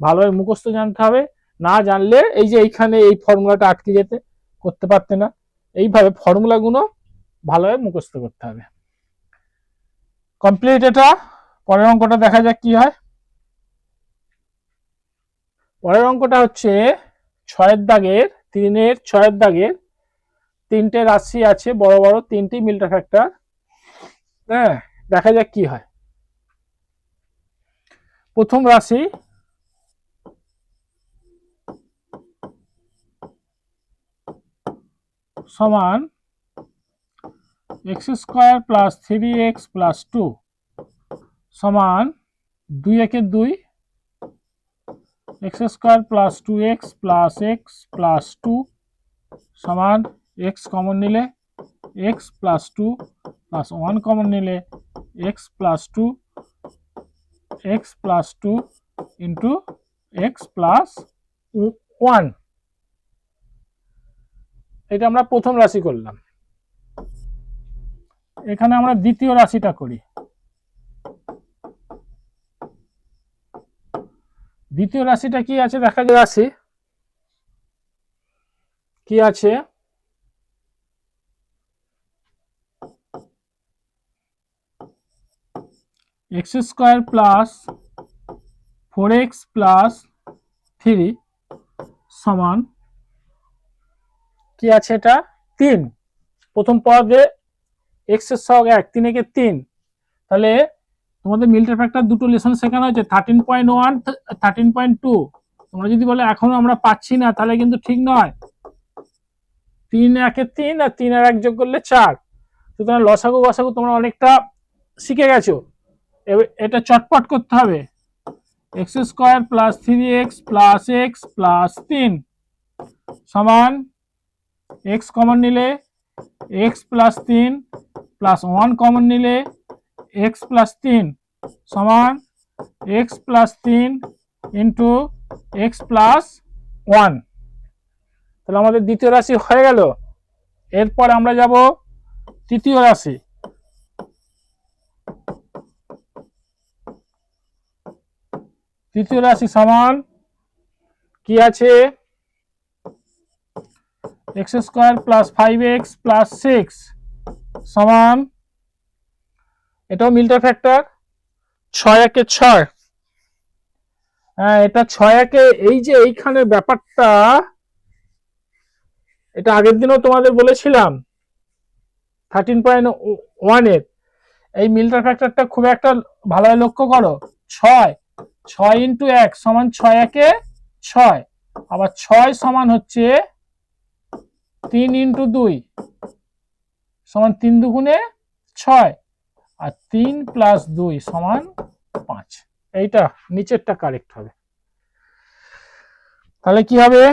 ভালোভাবে মুখস্থ জানতে হবে। না জানলে এই যে এইখানে এই ফর্মুলাটা আটকে যেতে করতে পারতে না, এইভাবে ফর্মুলাগুলো ভালোভাবে মুখস্থ করতে হবে। কমপ্লিট এটা। পরের অঙ্কটা দেখা যাক কি হয়। পরের অঙ্কটা হচ্ছে 6 দাগের 3-এর 6 দাগের তিনটে রাশি আছে বড় বড় তিনটি মিল্টার ফ্যাক্টর, হ্যাঁ দেখা যাক কি হয়। প্রথম রাশি সমান x square plus 3x plus 2 সমান 2 একে 2, x square plus 2x plus x plus 2 সমান x কমন নিলে x প্লাস 2 প্লাস 1 কমন নিলে x plus 2, x plus 2 into x plus 1। এটা আমরা প্রথম রাশি করলাম। এখানে আমরা দ্বিতীয় রাশিটা করি। দ্বিতীয় রাশিটা কি আছে দেখা যায়, রাশি কি আছে x square plus 4x plus 3 সমান কি আছে এটা 3। প্রথম পদে x এর সহগ 1, 3 একে 3। তাহলে তোমাদের মিল্টার ফ্যাক্টর দুটো লেসন শেখানো হয়েছে 13.1 13.2। তোমরা যদি বলে এখনো আমরা পাচ্ছি না তাহলে কিন্তু ঠিক নয়। 3 একে 3 আর 3 আর 1 যোগ করলে 4। সুতরাং লসাগু গসাগু তোমরা অনেকটা শিখে গেছো। এটা চটপট করতে হবে। X square plus 3x plus x plus 3 সমান এক্স কমন নিলে এক্স প্লাস 3 প্লাস 1 কমন নিলে এক্স প্লাস 3 সমান x plus 3 into x plus 1। তাহলে আমাদের দ্বিতীয় রাশি হয়ে গেল। এরপর আমরা যাব তৃতীয় রাশি। তৃতীয় রাশি সমান কি আছে, x square plus 5x plus 6 সমান, এটাও মিল্টন ফ্যাক্টর, 6 একে 6। হ্যাঁ, এটা 6 একে, এই যে এইখানে ব্যাপারটা, এটা আগের দিনও তোমাদের বলেছিলাম 13.1 এর। এই মিল্টন ফ্যাক্টরটা খুব একটা ভালোভাবে লক্ষ্য করো। 6 ইন্টু 1 সমান 6 একে 6, আবার 6 সমান হচ্ছে 3 ইন্টু 2 সমান 3 দুগুণে 6, আর 3 প্লাস 2 সমান 5। এইটা নিচেরটা কারেক্ট হবে। তাহলে কি হবে,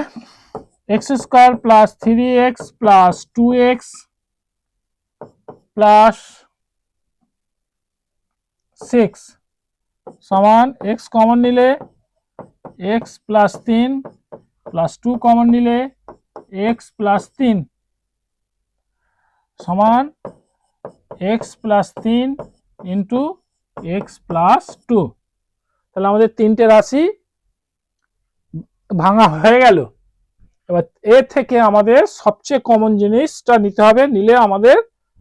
x square plus 3x plus 2x plus 6 সমান এক্স কমন নিলে এক্স প্লাস 3 প্লাস 2 কমন নিলে এক্স প্লাস 3 সমান x plus 3 into x plus 2। তাহলে আমাদের তিনটে রাশি ভাঙা হয়ে গেল। এবার এর থেকে আমাদের সবচেয়ে কমন জিনিসটা নিতে হবে, নিলে আমাদের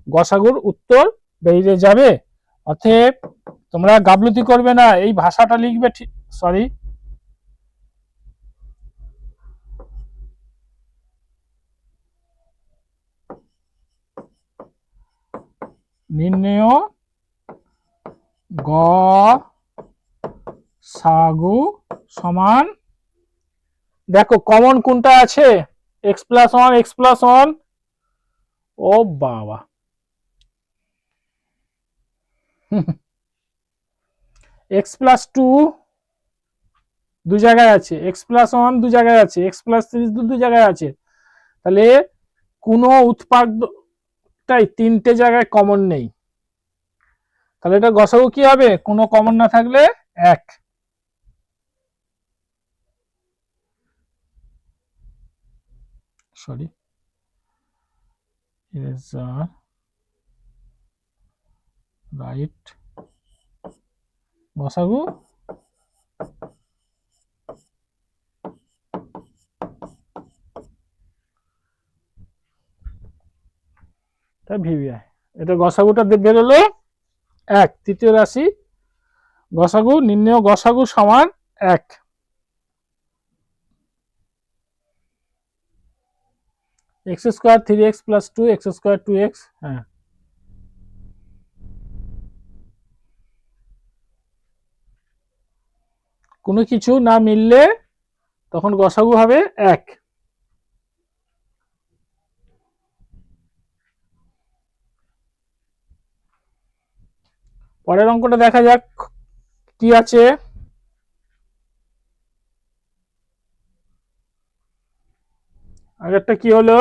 গসাগুর উত্তর বেরিয়ে যাবে। অতএব তোমরা গাফলতি করবে না, এই ভাষাটা লিখবে, সরি নির্ণেয় গসাগু সমান, দেখো কমন কোনটা আছে, এক্স প্লাস 1 এক্স প্লাস 1, ও বাবা এক্স প্লাস 2 দু জায়গায় আছে, এক্স প্লাস 1 দু জায়গায় আছে, এক্স প্লাস 3 দু জায়গায় আছে। তাহলে কোনো উৎপাদকটাই তিনটে জায়গায় কমন নেই। তাহলে এটা গসাগু কি হবে, কোনো কমন না থাকলে 1। সরি, রাইট গসাগু ভিভিআই, এটা গসাগুটা বেরোলো 1। তৃতীয় রাশি গসাগু, নির্ণেয় গসাগু সমান 1। X square 3x plus 2 x square 2x। হ্যাঁ, কোনো কিছু না মিললে তখন গসাগু হবে 1। পরের অঙ্কটা দেখা যাক কি আছে। আগেরটা কি হলো,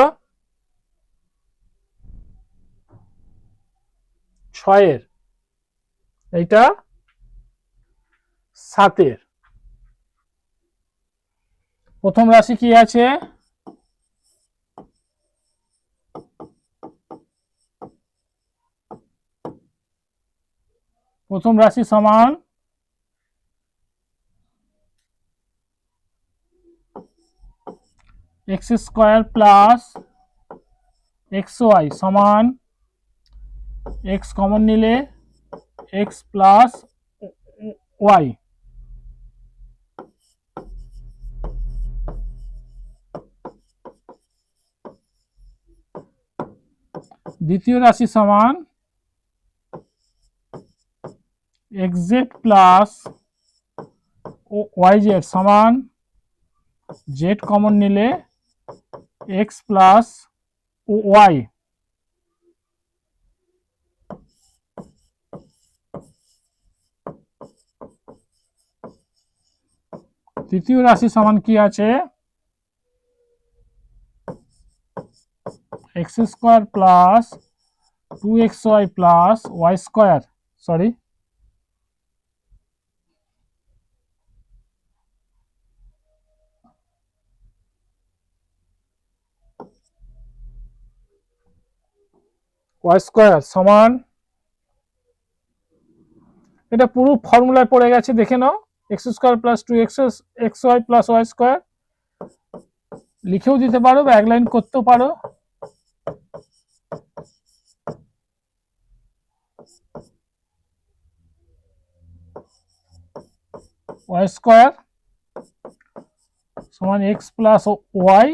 6 এইটা 7। প্রথম রাশি কি আছে, প্রথম রাশি সমান x square plus x y সমান এক্স কমন নিলে এক্স প্লাস ওয়াই। দ্বিতীয় রাশি সমান x z plus y z সমান জেড কমন নিলে এক্স প্লাস ওয়াই, তৃতীয় রাশি সমান কি আছে, x square plus 2xy plus y square, sorry y square সমান, এটা পুরো ফর্মুলায় পড়ে গেছে, দেখে নাও, x square plus 2xy plus y square, লিখেও দিতে পারো বা এক লাইন করতেও পারো। ওয়াই স্কোয়ার সমান x plus y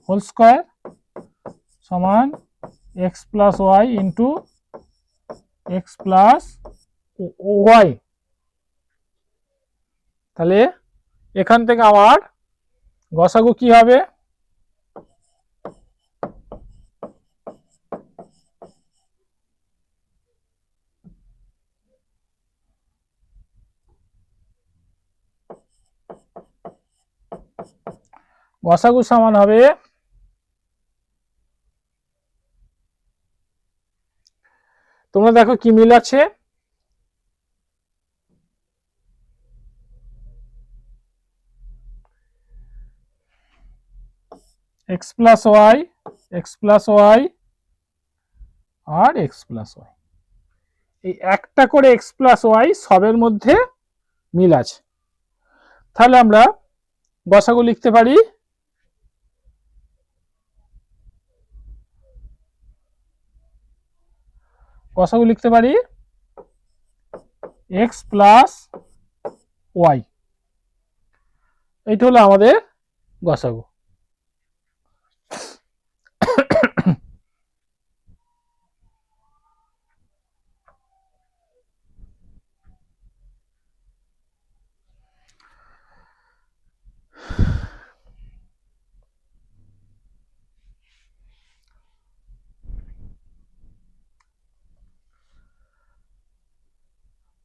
whole square সমান x plus y into x plus y. তাহলে এখান থেকে আমার গসাগু কি হবে, গসাগু সমান হবে তোমরা দেখো কি মিল আছে, x plus y, x plus y আর এক্স প্লাস ওয়াই, এই একটা করে এক্স প্লাস ওয়াই সবের মধ্যে মিল আছে। তাহলে আমরা গসাগু লিখতে পারি এক্স প্লাস ওয়াই, এইটা হলো আমাদের গসাগু।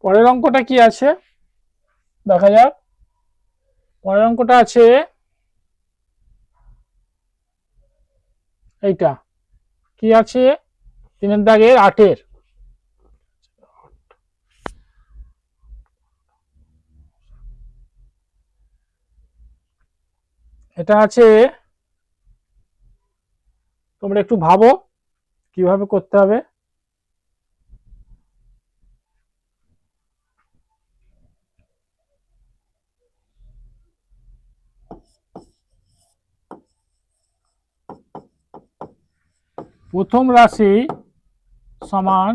পরের অঙ্কটা কি আছে দেখা যাক, পরের অঙ্কটা আছে এইটা, কি আছে 3 দাগের 8-এর, এটা আছে, তোমরা একটু ভাবো কিভাবে করতে হবে। প্রথম রাশি সমান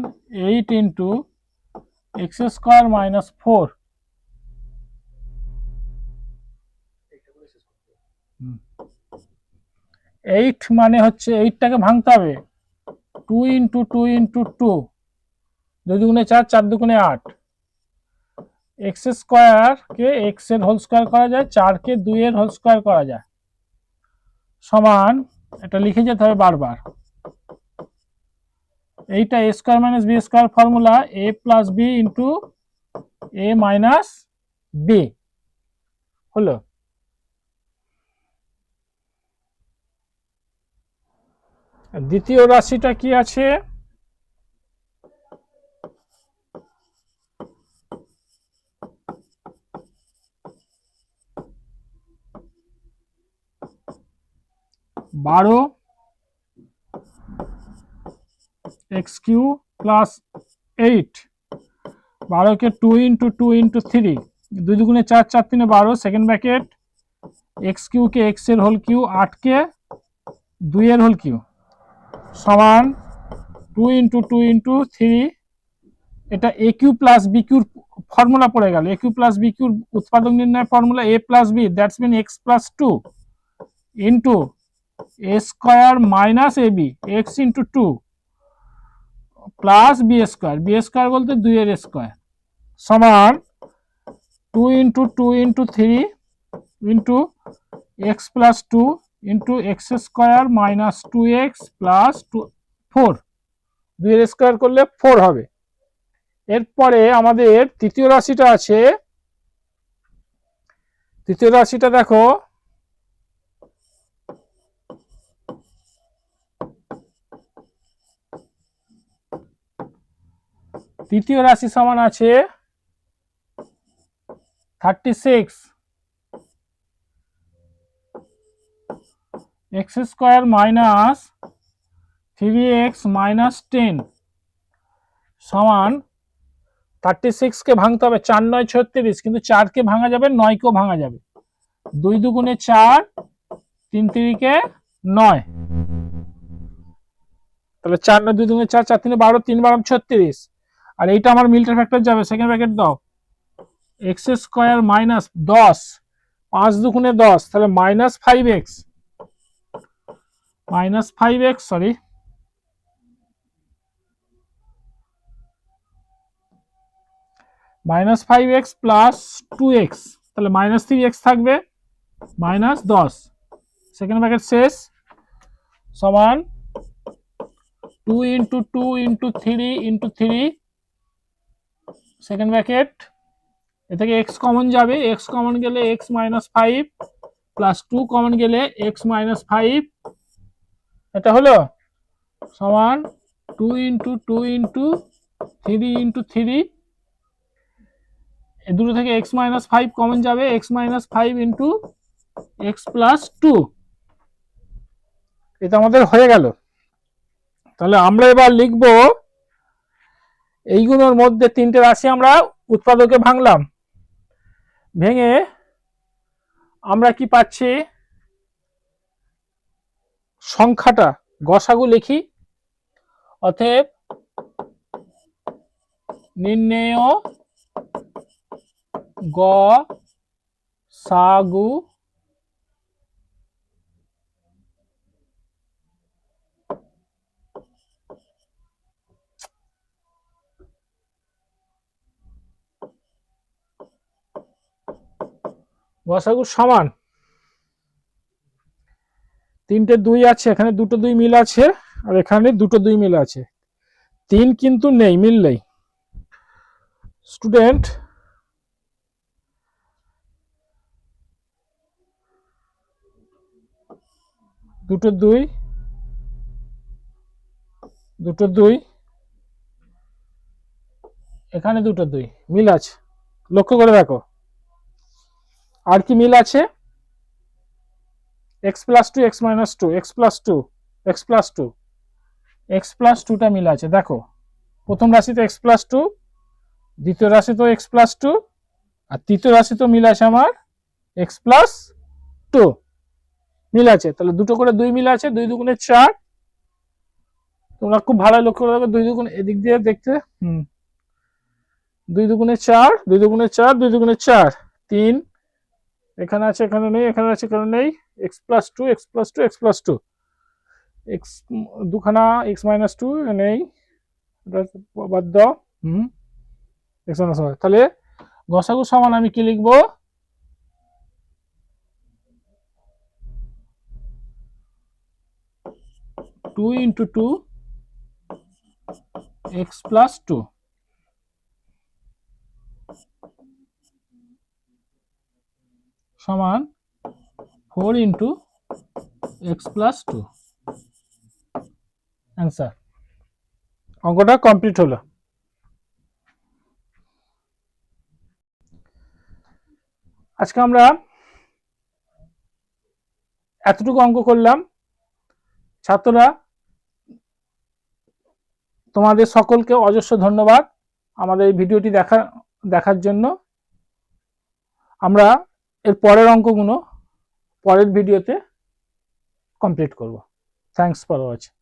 8 ইন্টু এক্স স্কোয়ার মাইনাস 4, 8 মানে হচ্ছে 8টাকে ভাঙতে হবে, 2 ইন্টু 2 ইন্টু 2, 2 দুগুণে 4, 4 দুগুণে 8, এক্স স্কোয়ারকে এক্স এর হোল স্কোয়ার করা যায়, 4কে 2 এর হোল স্কোয়ার করা যায়, সমান, এটা লিখে যেতে হবে বারবার, এইটা a square minus b square formula, a plus b into a minus b হলো। দ্বিতীয় রাশিটা কি আছে, বারো এক্স কিউ প্লাস 8, 12কে 2 ইন্টু 2 ইন্টু 3, 2 দুগুণে 4, 4 3 12, সেকেন্ড ব্র্যাকেট, এক্স কিউকে এক্স এর হোল কিউ, 8কে 2 এর হোল কিউ সমান 2 ইন্টু 2 ইন্টু 3, এটা এ কিউ প্লাস বি কিউর ফর্মুলা পড়ে গেল, এ কিউ প্লাস বি কিউর উৎপাদক নির্ণয় formula a plus b, that's mean x plus 2 into a square minus a b, x into 2 plus b square বলতে 2 এর স্কোয়ার সমান 2 into 2 into 3 into x plus 2 into x square minus 2x plus 4, 2 এর স্কোয়ার করলে 4 হবে। এরপরে আমাদের তৃতীয় রাশিটা আছে, তৃতীয় রাশিটা দেখো, তৃতীয় রাশি সমান আছে 36 x square minus 3x minus 10 সমান 36 কে ভাঙতে হবে, 4 9 36, কিন্তু 4 কে ভাঙা যাবে, 9 কেও ভাঙা যাবে। 2 দুগুণে 4, 3 3 9, তাহলে 4 9 2 দুগুণে 4, 4 3 12, 3 12 36। আর এইটা আমার মিল্টার ফ্যাক্টর যাবে, সেকেন্ড ব্র্যাকেট দাও, এক্স স্কোয়ার মাইনাস 10, 5 দুগুণে 10, তাহলে minus 5x, minus 5x, sorry, minus 5x plus 2x, তাহলে মাইনাস 3x থাকবে, মাইনাস 10, সেকেন্ড ব্র্যাকেট শেষ, সমান 2 into 2 into 3 into 3, second bracket, এ থেকে x কমন যাবে, x কমন গেলে x মাইনাস 5 প্লাস 2 কমন গেলে x মাইনাস 5, এটা হলো সমান 2 ইন্টু 2 ইন্টু 3 ইন্টু 3, এই দুটো থেকে x মাইনাস 5 কমন যাবে, x minus 5 into x plus 2, এটা আমাদের হয়ে গেল। তাহলে আমরা এবার লিখব, এইগুলোর মধ্যে তিনটে রাশি আমরা উৎপাদকে ভাঙলাম, ভেঙে আমরা কি পাচ্ছি, সংখ্যাটা গসাগু লিখি, অতএব নির্ণেয় গসাগু গসাগু সমান, তিনটে 2 আছে, এখানে দুটো 2 মিল আছে, আর এখানে দুটো 2 মিল আছে, 3 কিন্তু নেই, মিললেই। স্টুডেন্ট, দুটো 2, দুটো 2, এখানে দুটো 2 মিল আছে, লক্ষ্য করে দেখো। আর কি মিল আছে, x plus 2, x minus 2, x plus 2, x plus 2, x plus 2টা মিল আছে, দেখো প্রথম রাশিতে x প্লাস 2, দ্বিতীয় রাশিতে x প্লাস 2, আর তৃতীয় রাশিতে মিল আছে আমার x প্লাস 2 মিল আছে। তাহলে দুটো করে 2 মিল আছে, 2 দুগুণে 4, তোমরা খুব ভালো লক্ষ্য করে দেখো, 2 দুগুণে এদিক দিয়ে দেখতে, 2 দুগুণে 4, 2 দুগুণে 4, 2 দুগুণে 4, 3, এখানে আছে, এখানে নেই, এখানে আছে, এখানে নেই, x plus 2, x plus 2, x plus 2, x দুখানা x মাইনাস 2 নেই, বাদ দাও, x মাইনাস 1, তাহলে গসাগু সমান আমি কি লিখবো, 2 ইন্টু 2 x প্লাস 2 সমান 4 ইন্টু x প্লাস 2, অ্যান্সার। অঙ্কটা কমপ্লিট হলো। আজকে আমরা এতটুকু অঙ্ক করলাম। ছাত্ররা, তোমাদের সকলকে অজস্র ধন্যবাদ আমাদের এই ভিডিওটি দেখার জন্য। আমরা এর পরের অঙ্কগুলো পরের ভিডিওতে কমপ্লিট করব। Thanks for watching.